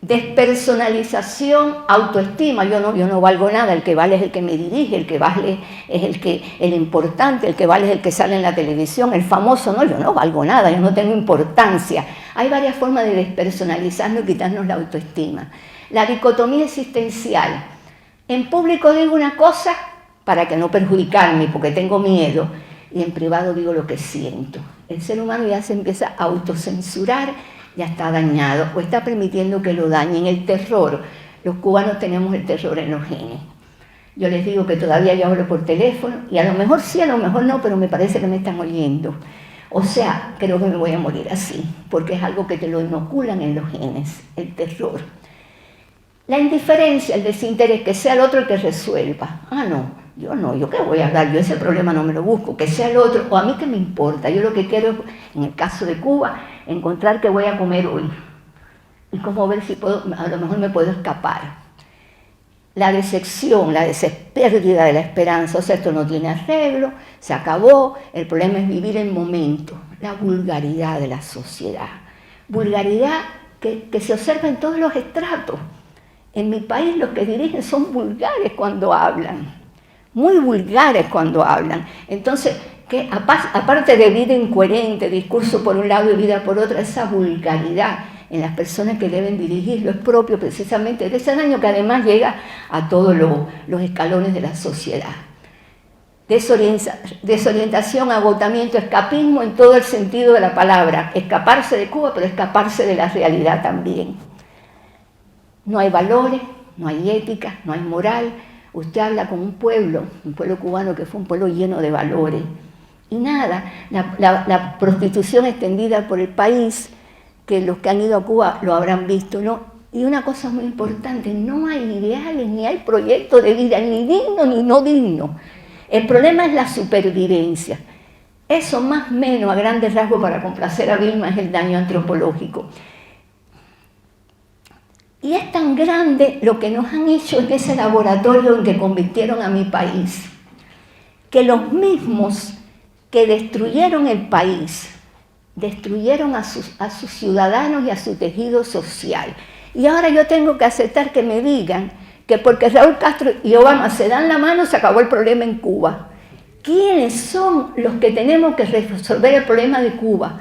Despersonalización, autoestima, yo no valgo nada, el que vale es el que me dirige, el que vale es el importante, el que vale es el que sale en la televisión, el famoso, no, yo no valgo nada, yo no tengo importancia. Hay varias formas de despersonalizarnos y quitarnos la autoestima. La dicotomía existencial, en público digo una cosa para que no perjudicarme, porque tengo miedo, y en privado digo lo que siento. El ser humano ya se empieza a autocensurar, ya está dañado o está permitiendo que lo dañen. El terror, los cubanos tenemos el terror en los genes. Yo les digo que todavía yo hablo por teléfono y a lo mejor sí, a lo mejor no, pero me parece que me están oyendo. O sea, creo que me voy a morir así, porque es algo que te lo inoculan en los genes, el terror. La indiferencia, el desinterés, que sea el otro el que resuelva. No, yo qué voy a hablar, yo ese problema no me lo busco, que sea el otro, o a mí qué me importa. Yo lo que quiero es, en el caso de Cuba, encontrar qué voy a comer hoy y cómo ver si puedo, a lo mejor me puedo escapar. La decepción, la pérdida de la esperanza, o sea, esto no tiene arreglo, se acabó, el problema es vivir el momento. La vulgaridad de la sociedad, vulgaridad que se observa en todos los estratos. En mi país los que dirigen son vulgares cuando hablan, muy vulgares cuando hablan. Entonces, que aparte de vida incoherente, discurso por un lado y vida por otro, esa vulgaridad en las personas que deben dirigirlo es propio precisamente de ese daño que además llega a todos los escalones de la sociedad. Desorientación, agotamiento, escapismo en todo el sentido de la palabra. Escaparse de Cuba, pero escaparse de la realidad también. No hay valores, no hay ética, no hay moral. Usted habla con un pueblo cubano que fue un pueblo lleno de valores. Y nada, la prostitución extendida por el país, que los que han ido a Cuba lo habrán visto, ¿no? Y una cosa muy importante, no hay ideales, ni hay proyectos de vida, ni digno ni no digno. El problema es la supervivencia. Eso más o menos, a grandes rasgos, para complacer a Vilma, es el daño antropológico. Y es tan grande lo que nos han hecho en ese laboratorio en que convirtieron a mi país, que los mismos que destruyeron el país, destruyeron a sus ciudadanos y a su tejido social. Y ahora yo tengo que aceptar que me digan que porque Raúl Castro y Obama se dan la mano, se acabó el problema en Cuba. ¿Quiénes son los que tenemos que resolver el problema de Cuba?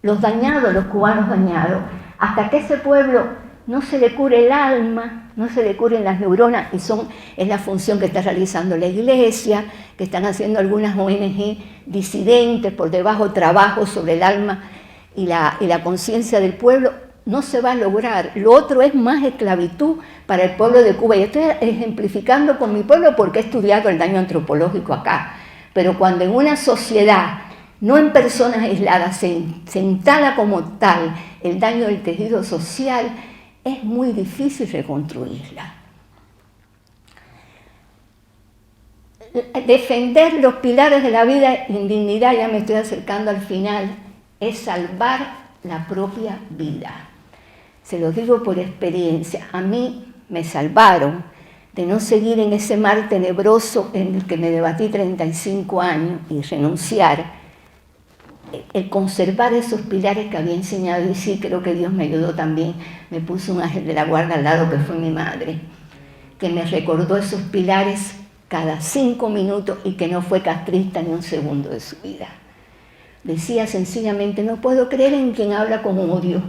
Los dañados, los cubanos dañados. Hasta que ese pueblo no se le cure el alma, no se le curen las neuronas, y es la función que está realizando la Iglesia, que están haciendo algunas ONG disidentes por debajo, trabajo sobre el alma y la conciencia del pueblo, no se va a lograr. Lo otro es más esclavitud para el pueblo de Cuba. Y estoy ejemplificando con mi pueblo porque he estudiado el daño antropológico acá. Pero cuando en una sociedad, no en personas aisladas, se instala como tal el daño del tejido social, es muy difícil reconstruirla. Defender los pilares de la vida en dignidad, ya me estoy acercando al final, es salvar la propia vida. Se lo digo por experiencia, a mí me salvaron de no seguir en ese mar tenebroso en el que me debatí 35 años y renunciar, el conservar esos pilares que había enseñado. Y sí, creo que Dios me ayudó también, me puso un ángel de la guarda al lado que fue mi madre, que me recordó esos pilares cada 5 minutos y que no fue castrista ni un segundo de su vida. Decía sencillamente, no puedo creer en quien habla con odio.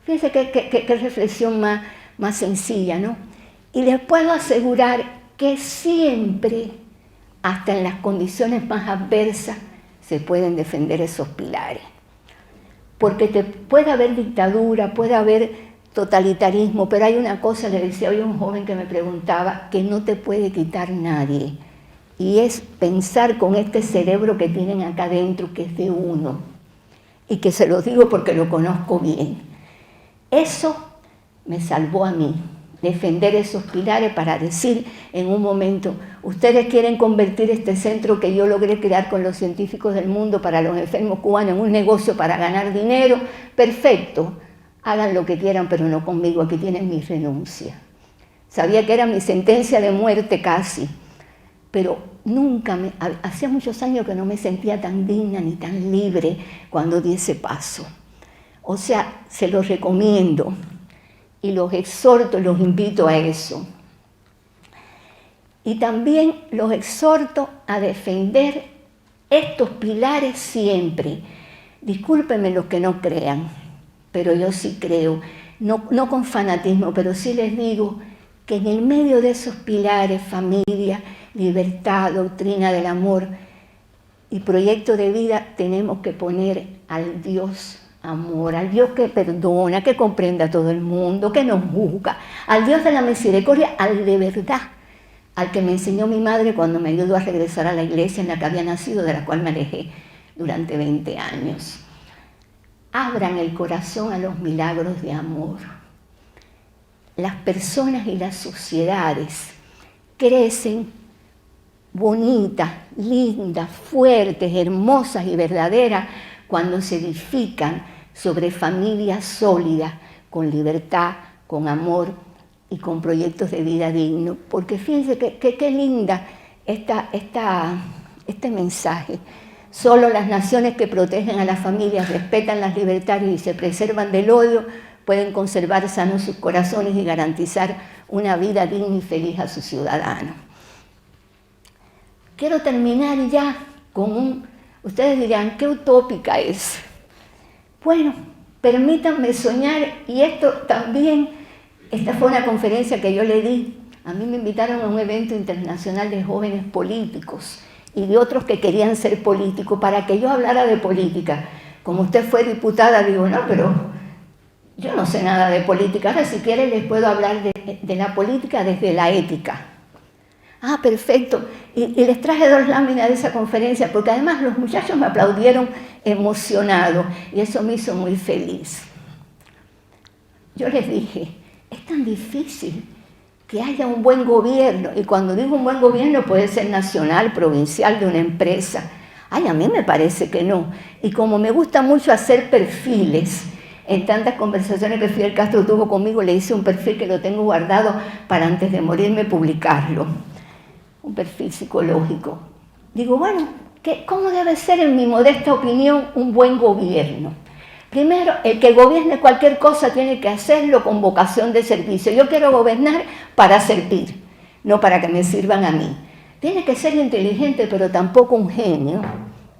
Fíjense qué reflexión más sencilla, ¿no? Y les puedo asegurar que siempre, hasta en las condiciones más adversas, se pueden defender esos pilares. Porque puede haber dictadura, puede haber totalitarismo, pero hay una cosa, le decía hoy a un joven que me preguntaba, que no te puede quitar nadie, y es pensar con este cerebro que tienen acá adentro, que es de uno, y que se lo digo porque lo conozco bien. Eso me salvó a mí, defender esos pilares para decir en un momento, ustedes quieren convertir este centro que yo logré crear con los científicos del mundo para los enfermos cubanos en un negocio para ganar dinero, perfecto, hagan lo que quieran, pero no conmigo, aquí tienen mi renuncia. Sabía que era mi sentencia de muerte casi, pero hacía muchos años que no me sentía tan digna ni tan libre cuando di ese paso. O sea, se lo recomiendo. y los exhorto, los invito a eso. Y también los exhorto a defender estos pilares siempre. Discúlpenme los que no crean, pero yo sí creo, no con fanatismo, pero sí les digo que en el medio de esos pilares, familia, libertad, doctrina del amor y proyecto de vida, tenemos que poner al Dios amor, al Dios que perdona, que comprende a todo el mundo, que nos juzga, al Dios de la misericordia, al de verdad, al que me enseñó mi madre cuando me ayudó a regresar a la iglesia en la que había nacido, de la cual me alejé durante 20 años. Abran el corazón a los milagros de amor. Las personas y las sociedades crecen bonitas, lindas, fuertes, hermosas y verdaderas cuando se edifican sobre familias sólidas, con libertad, con amor y con proyectos de vida dignos. Porque fíjense qué linda este mensaje. Solo las naciones que protegen a las familias, respetan las libertades y se preservan del odio, pueden conservar sanos sus corazones y garantizar una vida digna y feliz a sus ciudadanos. Quiero terminar ya con ustedes dirán, ¿qué utópica es? Bueno, permítanme soñar, y esto también, esta fue una conferencia que yo le di. A mí me invitaron a un evento internacional de jóvenes políticos y de otros que querían ser políticos para que yo hablara de política. Como usted fue diputada, digo, no, pero yo no sé nada de política. Ahora, si quieren, les puedo hablar de la política desde la ética. Ah, perfecto. Y les traje 2 láminas de esa conferencia, porque además los muchachos me aplaudieron emocionados y eso me hizo muy feliz. Yo les dije, es tan difícil que haya un buen gobierno, y cuando digo un buen gobierno puede ser nacional, provincial, de una empresa. Ay, a mí me parece que no. Y como me gusta mucho hacer perfiles, en tantas conversaciones que Fidel Castro tuvo conmigo, le hice un perfil que lo tengo guardado para antes de morirme publicarlo. Un perfil psicológico. Digo, bueno, ¿cómo debe ser, en mi modesta opinión, un buen gobierno? Primero, el que gobierne cualquier cosa tiene que hacerlo con vocación de servicio. Yo quiero gobernar para servir, no para que me sirvan a mí. Tiene que ser inteligente, pero tampoco un genio.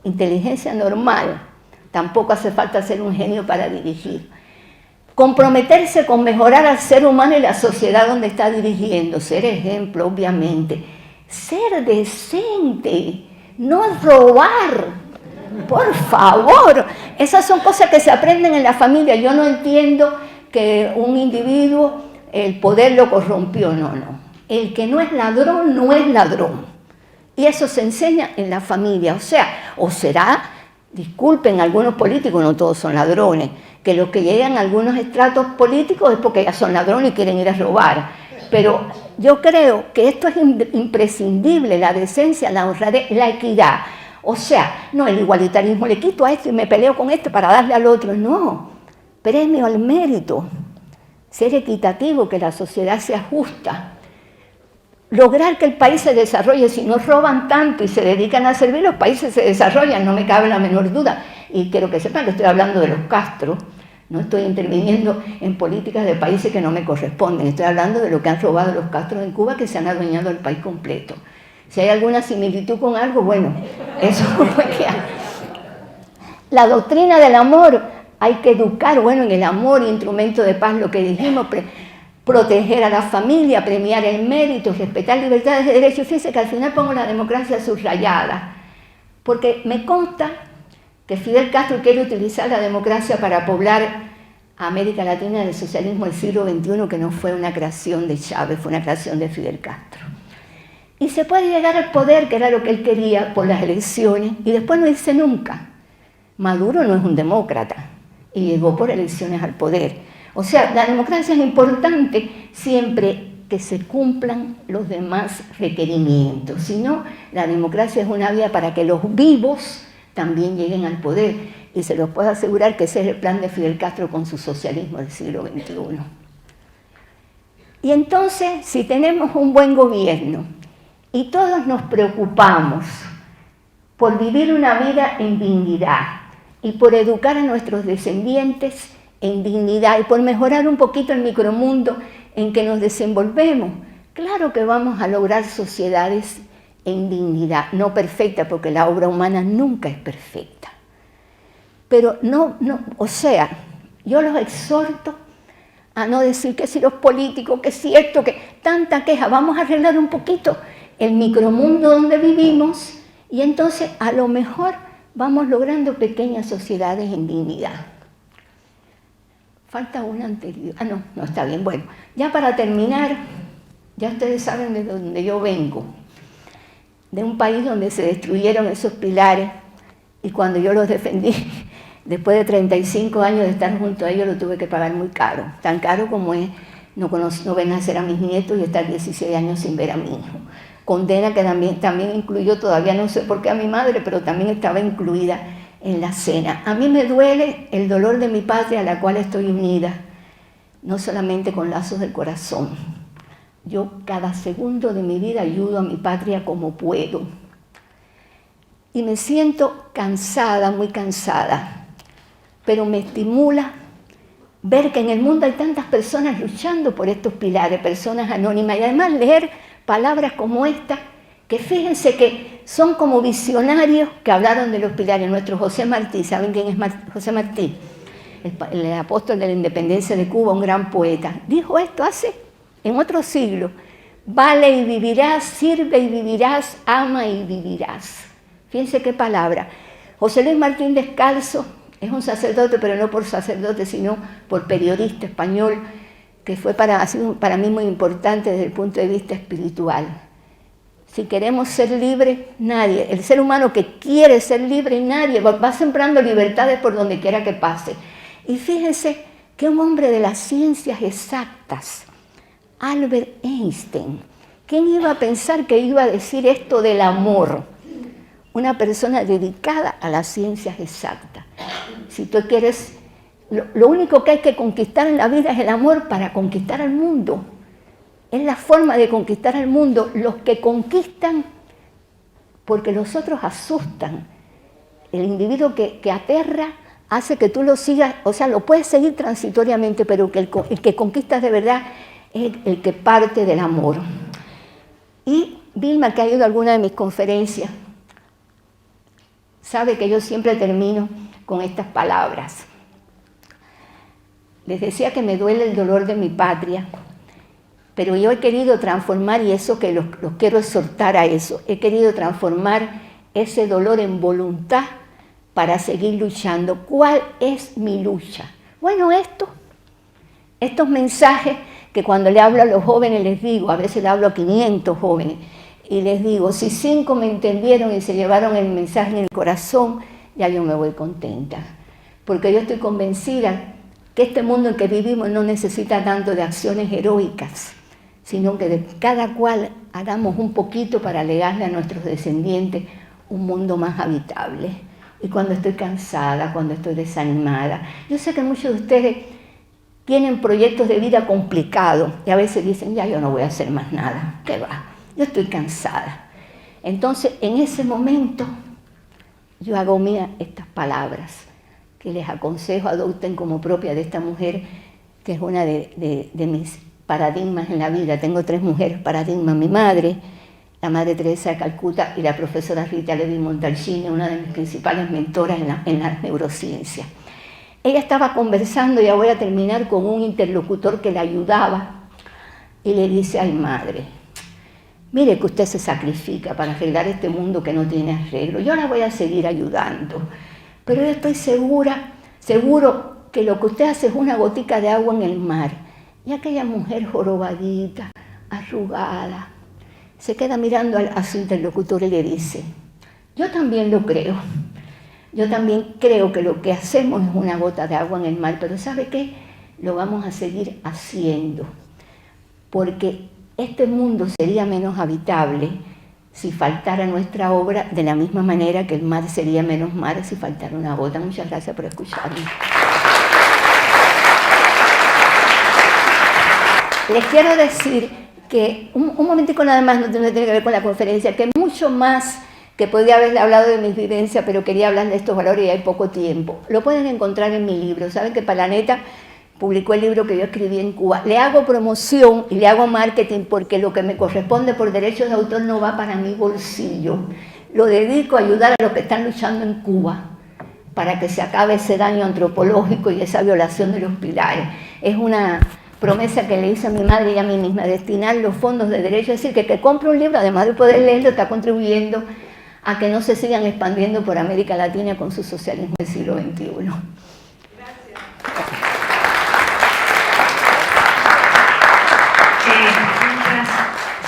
Inteligencia normal. Tampoco hace falta ser un genio para dirigir. Comprometerse con mejorar al ser humano y la sociedad donde está dirigiendo. Ser ejemplo, obviamente. Ser decente, no robar. Por favor, esas son cosas que se aprenden en la familia. Yo no entiendo que un individuo, el poder lo corrompió, no. El que no es ladrón, no es ladrón. Y eso se enseña en la familia. O será, disculpen, algunos políticos, no todos son ladrones, que los que llegan a algunos estratos políticos es porque ya son ladrones y quieren ir a robar. Pero yo creo que esto es imprescindible, la decencia, la honradez, la equidad. No el igualitarismo, le quito a esto y me peleo con esto para darle al otro. No, premio al mérito, ser equitativo, que la sociedad sea justa. Lograr que el país se desarrolle. Si no roban tanto y se dedican a servir, los países se desarrollan, no me cabe la menor duda. Y quiero que sepan que estoy hablando de los Castro, no estoy interviniendo en políticas de países que no me corresponden, estoy hablando de lo que han robado los Castro en Cuba, que se han adueñado del país completo. Si hay alguna similitud con algo, bueno, eso es lo que hay. La doctrina del amor, hay que educar, en el amor, instrumento de paz, lo que dijimos, proteger a la familia, premiar el mérito, respetar libertades de derechos. Fíjense que al final pongo la democracia subrayada, porque me consta que Fidel Castro quiere utilizar la democracia para poblar a América Latina del socialismo del siglo XXI, que no fue una creación de Chávez, fue una creación de Fidel Castro. Y se puede llegar al poder, que era lo que él quería, por las elecciones, y después no dice nunca. Maduro no es un demócrata, y llegó por elecciones al poder. La democracia es importante siempre que se cumplan los demás requerimientos. Si no, la democracia es una vía para que los vivos también lleguen al poder. Y se los puedo asegurar que ese es el plan de Fidel Castro con su socialismo del siglo XXI. Y entonces, si tenemos un buen gobierno y todos nos preocupamos por vivir una vida en dignidad y por educar a nuestros descendientes en dignidad y por mejorar un poquito el micromundo en que nos desenvolvemos. Claro que vamos a lograr sociedades en dignidad, no perfecta, porque la obra humana nunca es perfecta. Pero o sea, yo los exhorto a no decir que si los políticos, que si esto, que tanta queja, vamos a arreglar un poquito el micromundo donde vivimos y entonces a lo mejor vamos logrando pequeñas sociedades en dignidad. Falta una anterior. No está bien. Bueno, ya para terminar, ya ustedes saben de dónde yo vengo, de un país donde se destruyeron esos pilares y cuando yo los defendí, después de 35 años de estar junto a ellos, lo tuve que pagar muy caro. Tan caro como es no ver nacer a mis nietos y estar 16 años sin ver a mi hijo. Condena que también incluyó, todavía no sé por qué a mi madre, pero también estaba incluida en la cena. A mí me duele el dolor de mi patria a la cual estoy unida, no solamente con lazos del corazón. Yo cada segundo de mi vida ayudo a mi patria como puedo. Y me siento cansada, muy cansada, pero me estimula ver que en el mundo hay tantas personas luchando por estos pilares, personas anónimas, y además leer palabras como esta, que fíjense que son como visionarios que hablaron de los pilares. Nuestro José Martí, ¿saben quién es José Martí? El apóstol de la independencia de Cuba, un gran poeta. Dijo esto en otro siglo: vale y vivirás, sirve y vivirás, ama y vivirás. Fíjense qué palabra. José Luis Martín Descalzo es un sacerdote, pero no por sacerdote, sino por periodista español, que ha sido para mí muy importante desde el punto de vista espiritual. Si queremos ser libres, nadie, el ser humano que quiere ser libre, nadie, va sembrando libertades por donde quiera que pase. Y fíjense que un hombre de las ciencias exactas, Albert Einstein, ¿quién iba a pensar que iba a decir esto del amor? Una persona dedicada a las ciencias exactas. Si tú quieres, lo único que hay que conquistar en la vida es el amor para conquistar al mundo. Es la forma de conquistar al mundo. Los que conquistan, porque los otros asustan. El individuo que aterra hace que tú lo sigas, o sea, lo puedes seguir transitoriamente, pero que el que conquista de verdad es el que parte del amor. Y Vilma, que ha ido a alguna de mis conferencias, sabe que yo siempre termino con estas palabras. Les decía que me duele el dolor de mi patria, pero yo he querido transformar, y eso que los quiero exhortar a eso, he querido transformar ese dolor en voluntad para seguir luchando. ¿Cuál es mi lucha? Bueno, estos mensajes que cuando le hablo a los jóvenes les digo, a veces le hablo a 500 jóvenes, y les digo, si 5 me entendieron y se llevaron el mensaje en el corazón, ya yo me voy contenta. Porque yo estoy convencida que este mundo en que vivimos no necesita tanto de acciones heroicas, sino que de cada cual hagamos un poquito para legarle a nuestros descendientes un mundo más habitable. Y cuando estoy cansada, cuando estoy desanimada, yo sé que muchos de ustedes tienen proyectos de vida complicados y a veces dicen, ya yo no voy a hacer más nada, ¿qué va? Yo estoy cansada. Entonces, en ese momento, yo hago mía estas palabras que les aconsejo, adopten como propia de esta mujer, que es una de mis paradigmas en la vida. Tengo 3 mujeres paradigmas: mi madre, la Madre Teresa de Calcuta, y la profesora Rita Levi Montalcini, una de mis principales mentoras en la neurociencia. Ella estaba conversando, ya voy a terminar, con un interlocutor que la ayudaba, y le dice: ay, madre, mire que usted se sacrifica para arreglar este mundo que no tiene arreglo. Yo la voy a seguir ayudando, pero yo estoy seguro que lo que usted hace es una gotica de agua en el mar. Y aquella mujer jorobadita, arrugada, se queda mirando a su interlocutor y le dice: yo también lo creo. Yo también creo que lo que hacemos es una gota de agua en el mar, pero ¿sabe qué? Lo vamos a seguir haciendo, porque este mundo sería menos habitable si faltara nuestra obra, de la misma manera que el mar sería menos mar si faltara una gota. Muchas gracias por escucharme. Les quiero decir que, un momentico nada más, no tiene que ver con la conferencia, que mucho más que podía haberle hablado de mis vivencias, pero quería hablar de estos valores y hay poco tiempo. Lo pueden encontrar en mi libro. Saben que Planeta publicó el libro que yo escribí en Cuba. Le hago promoción y le hago marketing porque lo que me corresponde por derechos de autor no va para mi bolsillo. Lo dedico a ayudar a los que están luchando en Cuba para que se acabe ese daño antropológico y esa violación de los pilares. Es una promesa que le hice a mi madre y a mí misma, destinar los fondos de derecho, es decir, que compre un libro, además de poder leerlo, está contribuyendo a que no se sigan expandiendo por América Latina con su socialismo del siglo XXI. Mientras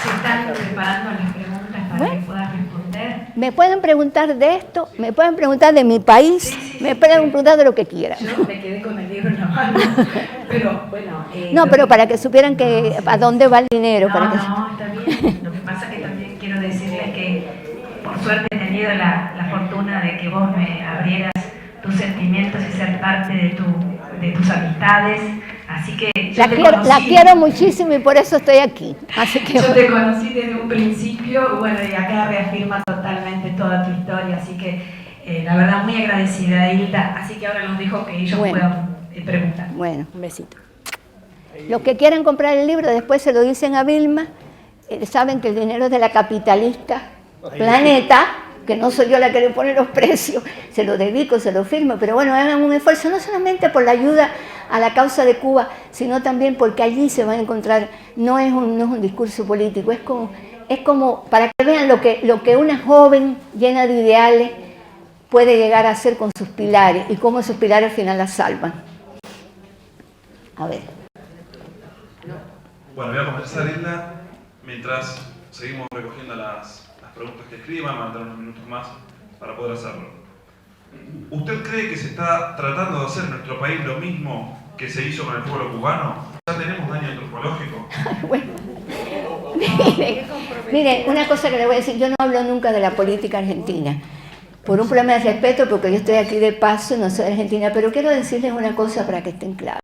se están preparando las preguntas para que puedas responder. Me pueden preguntar de esto, me pueden preguntar de mi país, Sí, me pueden preguntar de lo que quieran. Yo me quedé con el libro en la mano, pero bueno... No, pero para que supieran que a dónde va el dinero. Para que... No, está bien. Lo que pasa es que también quiero decirles que por suerte he tenido la fortuna de que vos me abrieras tus sentimientos y ser parte de tus amistades, así que la quiero muchísimo y por eso estoy aquí. Así que... Yo te conocí desde un principio, bueno, y acá reafirma totalmente toda tu historia, así que la verdad muy agradecida, Hilda, así que ahora los dejo que ellos puedan preguntar. Bueno, un besito. Los que quieran comprar el libro después se lo dicen a Vilma, saben que el dinero es de la capitalista Planeta, que no soy yo la que le pone los precios, se lo dedico, se lo firmo, pero bueno, hagan un esfuerzo no solamente por la ayuda a la causa de Cuba, sino también porque allí se va a encontrar, no es un discurso político, es como para que vean lo que una joven llena de ideales puede llegar a hacer con sus pilares y cómo esos pilares al final la salvan. A ver. Bueno, voy a comenzar, Hilda, mientras seguimos recogiendo las preguntas que escriban, van a tener unos minutos más para poder hacerlo. ¿Usted cree que se está tratando de hacer en nuestro país lo mismo que se hizo con el pueblo cubano? ¿Ya tenemos daño antropológico? Bueno, mire, una cosa que le voy a decir, yo no hablo nunca de la política argentina, por un problema de respeto, porque yo estoy aquí de paso y no soy de Argentina, pero quiero decirles una cosa para que estén claros,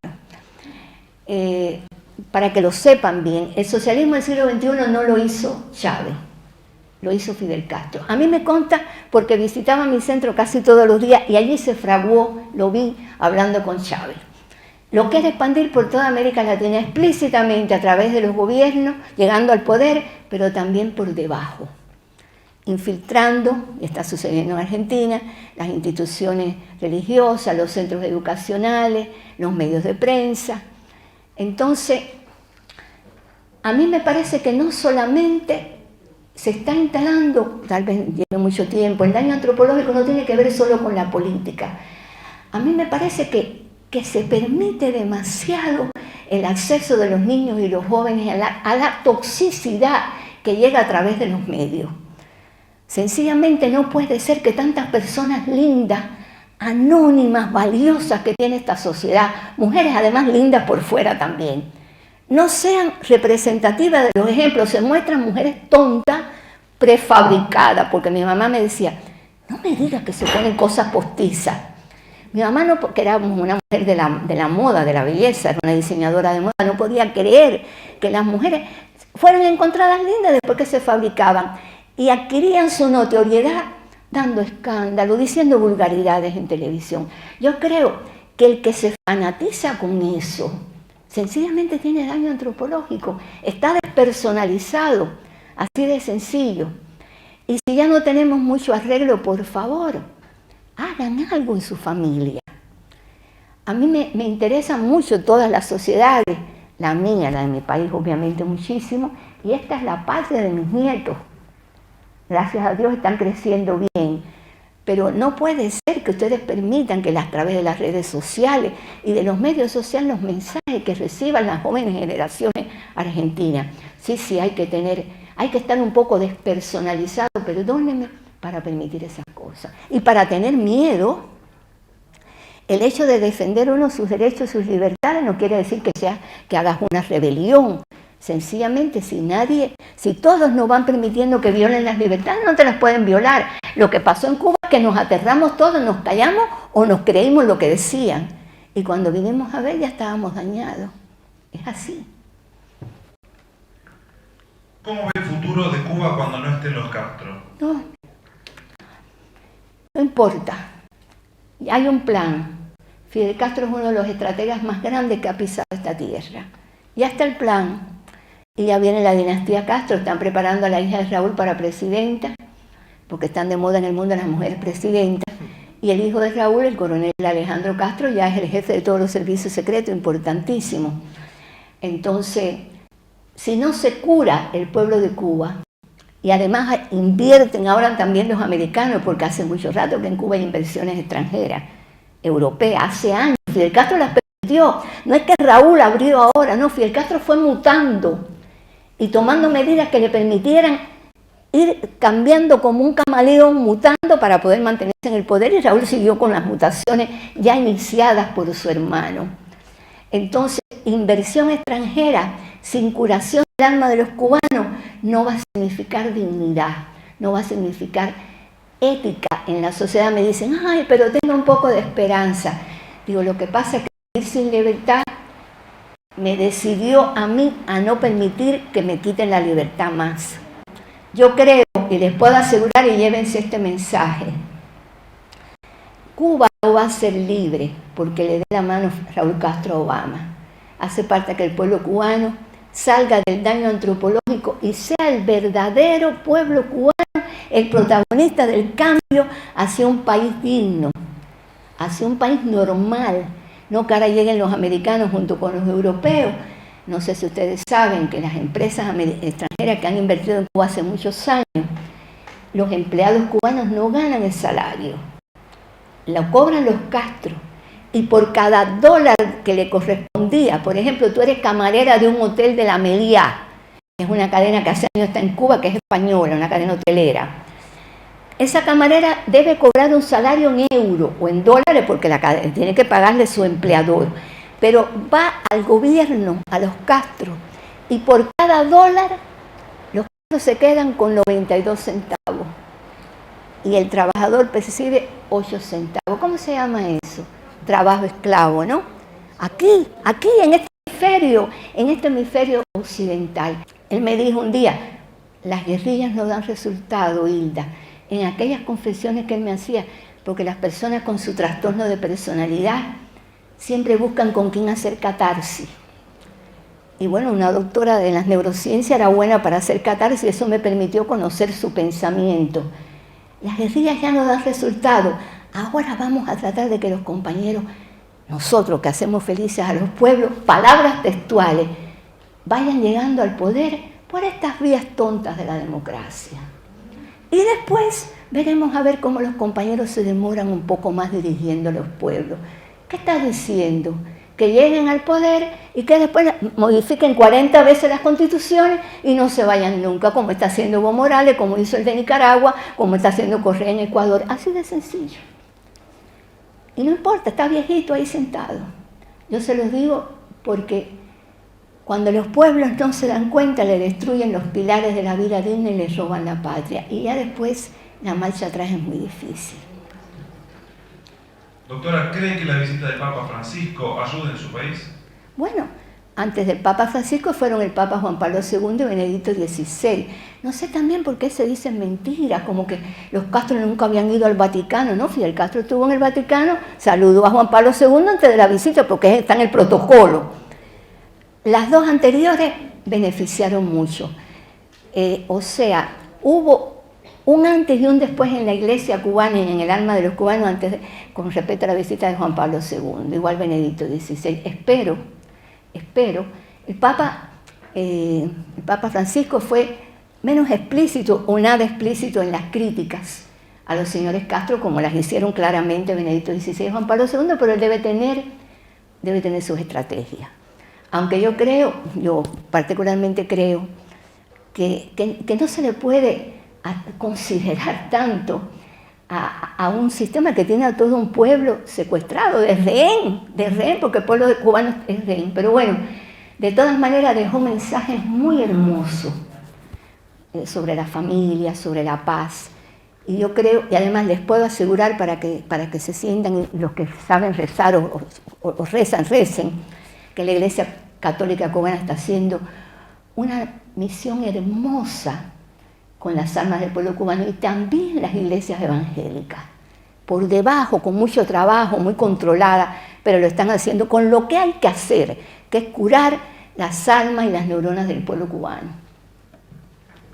para que lo sepan bien. El socialismo del siglo XXI no lo hizo Chávez, lo hizo Fidel Castro. A mí me consta porque visitaba mi centro casi todos los días y allí se fraguó, lo vi hablando con Chávez. Lo quiere expandir por toda América Latina explícitamente a través de los gobiernos, llegando al poder, pero también por debajo, infiltrando, y está sucediendo en Argentina, las instituciones religiosas, los centros educacionales, los medios de prensa. Entonces, a mí me parece que no solamente se está instalando, tal vez lleve mucho tiempo, el daño antropológico no tiene que ver solo con la política. A mí me parece que se permite demasiado el acceso de los niños y los jóvenes a la toxicidad que llega a través de los medios. Sencillamente no puede ser que tantas personas lindas, anónimas, valiosas que tiene esta sociedad, mujeres además lindas por fuera también, no sean representativas de los ejemplos. Se muestran mujeres tontas, prefabricadas, porque mi mamá me decía, no me digas que se ponen cosas postizas. Mi mamá no, porque era una mujer de la moda, de la belleza, era una diseñadora de moda, no podía creer que las mujeres fueran encontradas lindas después que se fabricaban y adquirían su notoriedad dando escándalo, diciendo vulgaridades en televisión. Yo creo que el que se fanatiza con eso, sencillamente tiene daño antropológico, está despersonalizado, así de sencillo. Y si ya no tenemos mucho arreglo, por favor, hagan algo en su familia. A mí me interesan mucho todas las sociedades, la mía, la de mi país obviamente muchísimo, y esta es la patria de mis nietos. Gracias a Dios están creciendo bien, pero no puede ser que ustedes permitan que a través de las redes sociales y de los medios sociales los mensajes que reciban las jóvenes generaciones argentinas. Sí, hay que estar un poco despersonalizado, perdónenme, para permitir esas cosas. Y para tener miedo, el hecho de defender uno sus derechos, sus libertades, no quiere decir que hagas una rebelión. Sencillamente, si todos nos van permitiendo que violen las libertades, no te las pueden violar. Lo que pasó en Cuba es que nos aterramos todos, nos callamos o nos creímos lo que decían. Y cuando vinimos a ver ya estábamos dañados. Es así. ¿Cómo ve el futuro de Cuba cuando no estén los Castro? No. importa, hay un plan. Fidel Castro es uno de los estrategas más grandes que ha pisado esta tierra. Ya está el plan. Y ya viene la dinastía Castro, están preparando a la hija de Raúl para presidenta, porque están de moda en el mundo las mujeres presidentas. Y el hijo de Raúl, el coronel Alejandro Castro, ya es el jefe de todos los servicios secretos, importantísimo. Entonces, si no se cura el pueblo de Cuba, y además invierten ahora también los americanos, porque hace mucho rato que en Cuba hay inversiones extranjeras, europeas, hace años, Fidel Castro las permitió. No es que Raúl abrió ahora, no, Fidel Castro fue mutando y tomando medidas que le permitieran ir cambiando como un camaleón, mutando para poder mantenerse en el poder, y Raúl siguió con las mutaciones ya iniciadas por su hermano. Entonces, inversión extranjera sin curación del alma de los cubanos no va a significar dignidad, no va a significar ética en la sociedad. Me dicen, ay, pero tenga un poco de esperanza. Digo, lo que pasa es que vivir sin libertad me decidió a mí a no permitir que me quiten la libertad más. Yo creo, y les puedo asegurar, y llévense este mensaje, Cuba no va a ser libre porque le dé la mano Raúl Castro a Obama. Hace falta que el pueblo cubano salga del daño antropológico y sea el verdadero pueblo cubano el protagonista del cambio hacia un país digno, hacia un país normal. No que ahora lleguen los americanos junto con los europeos. No sé si ustedes saben que las empresas extranjeras que han invertido en Cuba hace muchos años, los empleados cubanos no ganan el salario, lo cobran los Castro. Y por cada dólar que le correspondía, por ejemplo, tú eres camarera de un hotel de la Meliá, que es una cadena que hace años está en Cuba, que es española, una cadena hotelera. Esa camarera debe cobrar un salario en euros o en dólares porque tiene que pagarle su empleador. Pero va al gobierno, a los Castro, y por cada dólar los Castro se quedan con 92 centavos. Y el trabajador percibe 8 centavos. ¿Cómo se llama eso? Trabajo esclavo, ¿no? Aquí, en este hemisferio occidental. Él me dijo un día, las guerrillas no dan resultado, Hilda, en aquellas confesiones que él me hacía, porque las personas con su trastorno de personalidad siempre buscan con quién hacer catarsis. Y bueno, una doctora de las neurociencias era buena para hacer catarsis, y eso me permitió conocer su pensamiento. Las guerrillas ya no dan resultado. Ahora vamos a tratar de que los compañeros, nosotros que hacemos felices a los pueblos, palabras textuales, vayan llegando al poder por estas vías tontas de la democracia. Y después veremos a ver cómo los compañeros se demoran un poco más dirigiendo a los pueblos. ¿Qué está diciendo? Que lleguen al poder y que después modifiquen 40 veces las constituciones y no se vayan nunca, como está haciendo Evo Morales, como hizo el de Nicaragua, como está haciendo Correa en Ecuador. Así de sencillo. Y no importa, está viejito ahí sentado. Yo se los digo porque cuando los pueblos no se dan cuenta, le destruyen los pilares de la vida digna y les roban la patria. Y ya después la marcha atrás es muy difícil. Doctora, ¿cree que la visita del Papa Francisco ayuda en su país? Bueno, antes del Papa Francisco fueron el Papa Juan Pablo II y Benedicto XVI. No sé también por qué se dicen mentiras, como que los Castro nunca habían ido al Vaticano, ¿no? Fidel Castro estuvo en el Vaticano, saludó a Juan Pablo II antes de la visita porque está en el protocolo. Las dos anteriores beneficiaron mucho. O sea, hubo un antes y un después en la iglesia cubana y en el alma de los cubanos con respecto a la visita de Juan Pablo II, igual Benedicto XVI. Espero, el Papa Francisco fue menos explícito o nada explícito en las críticas a los señores Castro, como las hicieron claramente Benedicto XVI y Juan Pablo II, pero él debe tener sus estrategias. Aunque yo particularmente creo que no se le puede considerar tanto a un sistema que tiene a todo un pueblo secuestrado, de rehén, porque el pueblo cubano es rehén. Pero bueno, de todas maneras dejó mensajes muy hermosos sobre la familia, sobre la paz. Y yo creo, y además les puedo asegurar para que se sientan, los que saben rezar o recen, que la Iglesia Católica Cubana está haciendo una misión hermosa con las almas del pueblo cubano y también las iglesias evangélicas. por debajo, con mucho trabajo, muy controlada, pero lo están haciendo con lo que hay que hacer, que es curar las almas y las neuronas del pueblo cubano.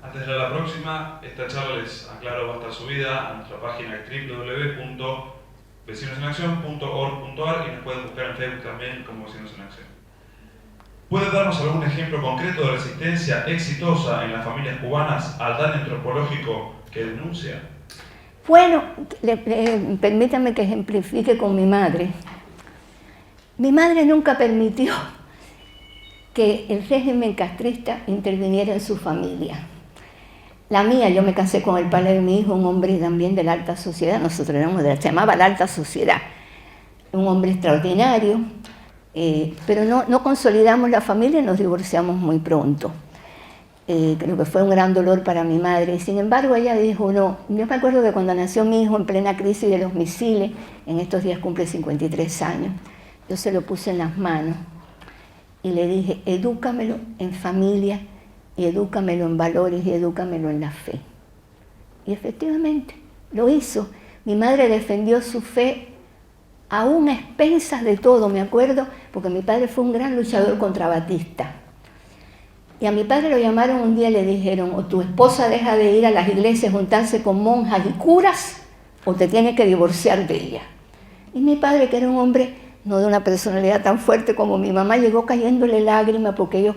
Antes de la próxima, esta charla les aclaro va a estar subida a nuestra página www.vecinosenaccion.org.ar y nos pueden buscar en Facebook también como Vecinos en Acción. ¿Puede darnos algún ejemplo concreto de resistencia exitosa en las familias cubanas al daño antropológico que denuncia? Bueno, permítame que ejemplifique con mi madre. Mi madre nunca permitió que el régimen castrista interviniera en su familia. La mía, yo me casé con el padre de mi hijo, un hombre también de la alta sociedad, nosotros éramos se llamaba la alta sociedad, un hombre extraordinario, pero no consolidamos la familia y nos divorciamos muy pronto. Creo que fue un gran dolor para mi madre. Sin embargo, ella dijo, no, yo me acuerdo que cuando nació mi hijo en plena crisis de los misiles, en estos días cumple 53 años, yo se lo puse en las manos y le dije, edúcamelo en familia, y edúcamelo en valores, y edúcamelo en la fe. Y efectivamente, lo hizo. Mi madre defendió su fe aún a expensas de todo, me acuerdo, porque mi padre fue un gran luchador contra Batista. Y a mi padre lo llamaron un día y le dijeron, o tu esposa deja de ir a las iglesias, juntarse con monjas y curas, o te tienes que divorciar de ella. Y mi padre, que era un hombre no de una personalidad tan fuerte como mi mamá, llegó cayéndole lágrimas porque ellos,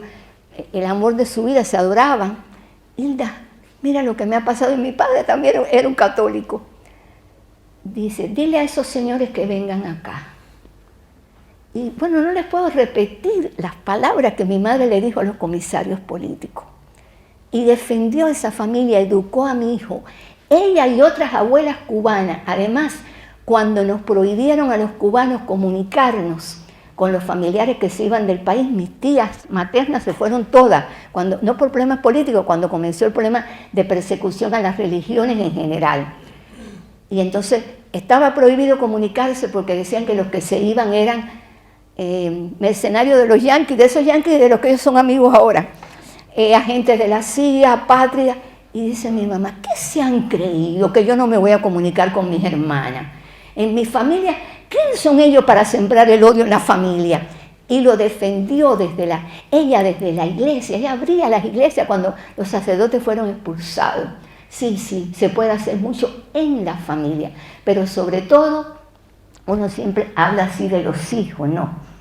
el amor de su vida, se adoraban. Hilda, mira lo que me ha pasado, y mi padre también era un católico. Dice, dile a esos señores que vengan acá. Y bueno, no les puedo repetir las palabras que mi madre le dijo a los comisarios políticos. Y defendió a esa familia, educó a mi hijo. Ella y otras abuelas cubanas, además, cuando nos prohibieron a los cubanos comunicarnos con los familiares que se iban del país, mis tías maternas se fueron todas, no por problemas políticos, cuando comenzó el problema de persecución a las religiones en general. Y entonces estaba prohibido comunicarse porque decían que los que se iban eran mercenarios de los yanquis, de esos yanquis de los que ellos son amigos ahora, agentes de la CIA, patria. Y dice mi mamá, ¿qué se han creído que yo no me voy a comunicar con mis hermanas? En mi familia, ¿quiénes son ellos para sembrar el odio en la familia? Y lo defendió desde la iglesia. Ella abría las iglesias cuando los sacerdotes fueron expulsados. Sí, se puede hacer mucho en la familia, pero sobre todo, uno siempre habla así de los hijos, ¿no?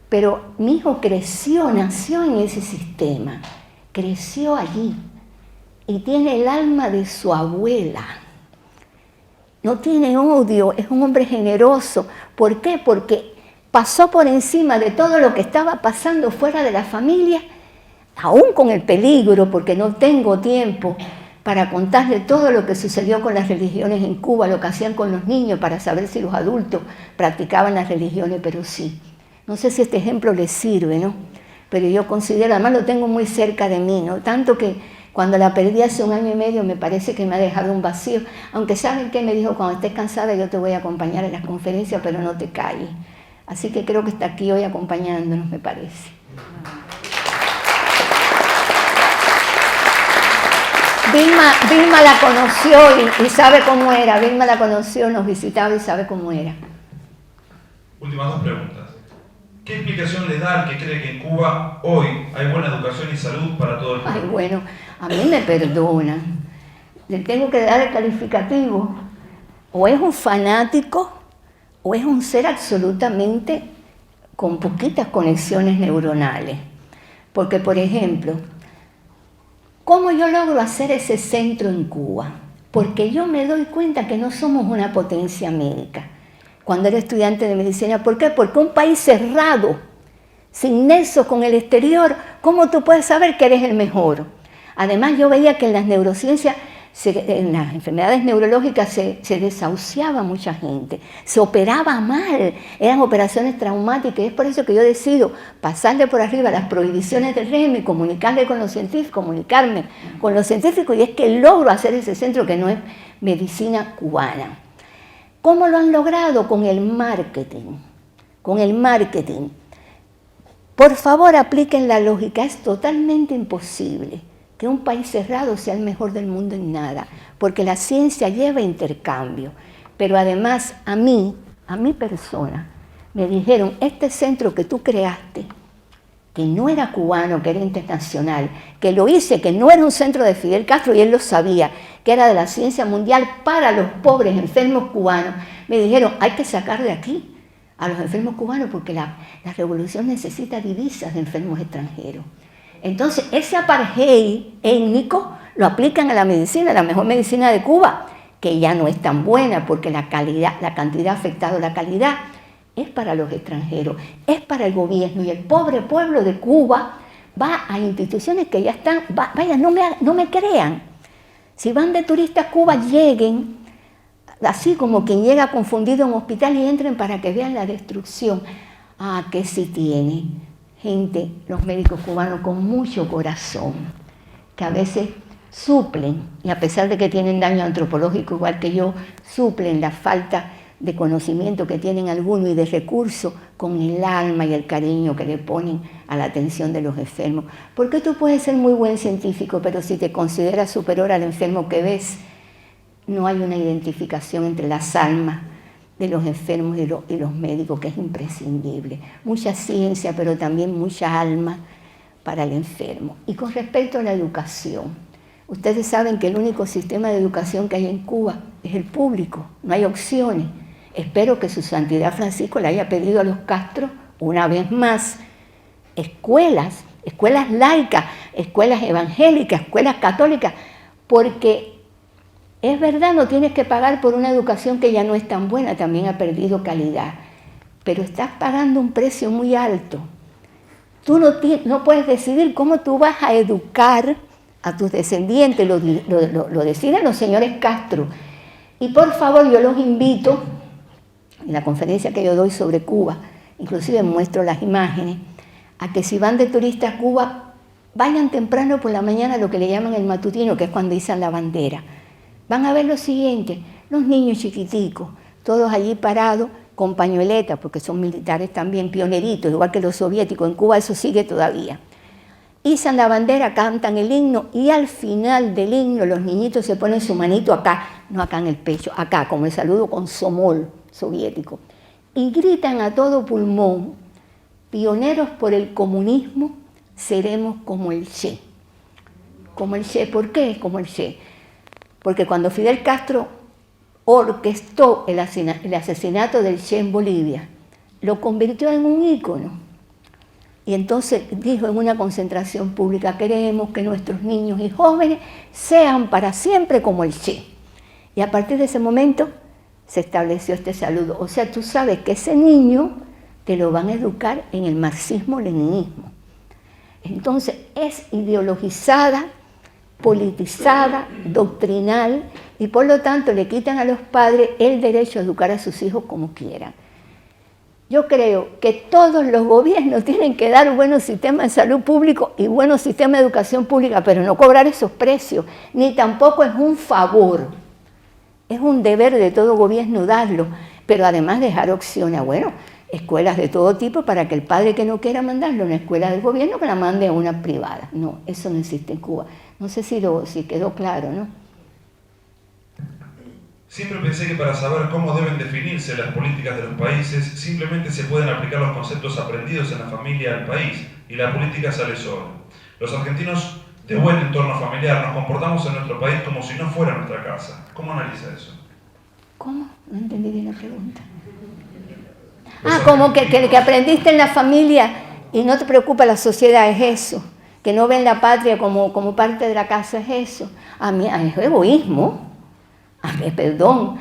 Pero mi hijo nació en ese sistema, creció allí y tiene el alma de su abuela. No tiene odio, es un hombre generoso. ¿Por qué? Porque pasó por encima de todo lo que estaba pasando fuera de la familia, aún con el peligro, porque no tengo tiempo para contarle todo lo que sucedió con las religiones en Cuba, lo que hacían con los niños para saber si los adultos practicaban las religiones, pero sí. No sé si este ejemplo les sirve, ¿no? Pero yo considero, además lo tengo muy cerca de mí, ¿no? Tanto que cuando la perdí hace 1 año y medio me parece que me ha dejado un vacío. Aunque ¿saben qué? Me dijo, cuando estés cansada yo te voy a acompañar en las conferencias, pero no te calles. Así que creo que está aquí hoy acompañándonos, me parece. Vilma la conoció y sabe cómo era. Vilma la conoció, nos visitaba y sabe cómo era. Últimas 2 preguntas. ¿Qué explicación le da al que cree que en Cuba hoy hay buena educación y salud para todo el mundo? Ay, bueno, a mí me perdonan. Le tengo que dar el calificativo. O es un fanático o es un ser absolutamente con poquitas conexiones neuronales. Porque, por ejemplo, ¿cómo yo logro hacer ese centro en Cuba? Porque yo me doy cuenta que no somos una potencia médica. Cuando era estudiante de medicina, ¿por qué? Porque un país cerrado, sin nexo con el exterior, ¿cómo tú puedes saber que eres el mejor? Además, yo veía que en las neurociencias, en las enfermedades neurológicas se desahuciaba mucha gente, se operaba mal, eran operaciones traumáticas, y es por eso que yo decido pasarle por arriba las prohibiciones del régimen, comunicarme con los científicos, y es que logro hacer ese centro que no es medicina cubana. ¿Cómo lo han logrado? Con el marketing. Por favor, apliquen la lógica, es totalmente imposible que un país cerrado sea el mejor del mundo en nada, porque la ciencia lleva intercambio. Pero además a mi persona, me dijeron, este centro que tú creaste, que no era cubano, que era internacional, que lo hice, que no era un centro de Fidel Castro, y él lo sabía, que era de la ciencia mundial para los pobres enfermos cubanos, me dijeron, hay que sacar de aquí a los enfermos cubanos porque la revolución necesita divisas de enfermos extranjeros. Entonces, ese apartheid étnico lo aplican a la medicina, la mejor medicina de Cuba, que ya no es tan buena porque la cantidad ha afectado la calidad. Es para los extranjeros, es para el gobierno, y el pobre pueblo de Cuba va a instituciones que ya están, vaya, no me crean. Si van de turistas a Cuba, lleguen, así como quien llega confundido a un hospital, y entren para que vean la destrucción. Ah, que sí tiene gente, los médicos cubanos con mucho corazón, que a veces suplen, y a pesar de que tienen daño antropológico igual que yo, suplen la falta de conocimiento que tienen algunos y de recursos con el alma y el cariño que le ponen a la atención de los enfermos. Porque tú puedes ser muy buen científico, pero si te consideras superior al enfermo que ves, no hay una identificación entre las almas de los enfermos y los médicos, que es imprescindible. Mucha ciencia, pero también mucha alma para el enfermo. Y con respecto a la educación, ustedes saben que el único sistema de educación que hay en Cuba es el público, no hay opciones. Espero que su santidad Francisco le haya pedido a los Castro, una vez más, escuelas laicas, escuelas evangélicas, escuelas católicas, porque es verdad, no tienes que pagar por una educación que ya no es tan buena, también ha perdido calidad, pero estás pagando un precio muy alto. Tú no puedes decidir cómo tú vas a educar a tus descendientes, lo deciden los señores Castro. Y por favor, yo los invito, en la conferencia que yo doy sobre Cuba, inclusive muestro las imágenes, a que si van de turistas a Cuba, vayan temprano por la mañana a lo que le llaman el matutino, que es cuando izan la bandera. Van a ver lo siguiente, los niños chiquiticos, todos allí parados con pañoletas, porque son militares también, pioneritos, igual que los soviéticos, en Cuba eso sigue todavía. Izan la bandera, cantan el himno, y al final del himno los niñitos se ponen su manito acá, no acá en el pecho, acá, como el saludo con somol soviético, y gritan a todo pulmón, pioneros por el comunismo, seremos como el Che. Como el Che, ¿por qué como el Che? Porque cuando Fidel Castro orquestó el asesinato del Che en Bolivia, lo convirtió en un ícono. Y entonces dijo en una concentración pública, queremos que nuestros niños y jóvenes sean para siempre como el Che. Y a partir de ese momento se estableció este saludo. O sea, tú sabes que ese niño te lo van a educar en el marxismo-leninismo. Entonces es ideologizada, politizada, doctrinal, y por lo tanto le quitan a los padres el derecho a educar a sus hijos como quieran. Yo creo que todos los gobiernos tienen que dar buenos sistemas de salud público y buenos sistemas de educación pública, pero no cobrar esos precios, ni tampoco es un favor. Es un deber de todo gobierno darlo, pero además dejar opciones. Bueno, escuelas de todo tipo para que el padre que no quiera mandarlo a una escuela del gobierno, que la mande a una privada. No, eso no existe en Cuba. No sé si quedó claro, ¿no? Siempre pensé que para saber cómo deben definirse las políticas de los países, simplemente se pueden aplicar los conceptos aprendidos en la familia del país, y la política sale sola. Los argentinos de buen entorno familiar nos comportamos en nuestro país como si no fuera nuestra casa. ¿Cómo analiza eso? ¿Cómo? No entendí bien la pregunta. Como que aprendiste en la familia y no te preocupa la sociedad, es eso. Que no ven la patria como parte de la casa, es eso. A mí es egoísmo. Perdón.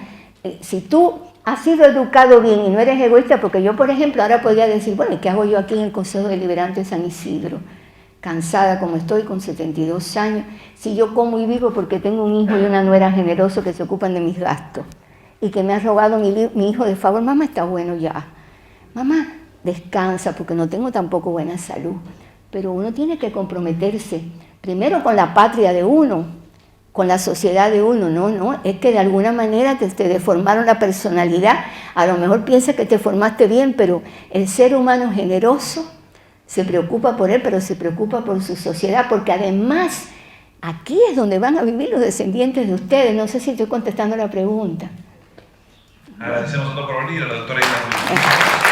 Si tú has sido educado bien y no eres egoísta, porque yo, por ejemplo, ahora podría decir, bueno, ¿qué hago yo aquí en el Consejo Deliberante de San Isidro? Cansada como estoy, con 72 años, si yo como y vivo porque tengo un hijo y una nuera generosos que se ocupan de mis gastos y que me ha rogado mi hijo de favor, mamá, está bueno ya. Mamá, descansa porque no tengo tampoco buena salud. Pero uno tiene que comprometerse primero con la patria de uno, con la sociedad de uno. No, es que de alguna manera te deformaron la personalidad. A lo mejor piensas que te formaste bien, pero el ser humano generoso se preocupa por él, pero se preocupa por su sociedad, porque además aquí es donde van a vivir los descendientes de ustedes. No sé si estoy contestando la pregunta. Agradecemos a todos por venir, a la doctora Hilda Molina.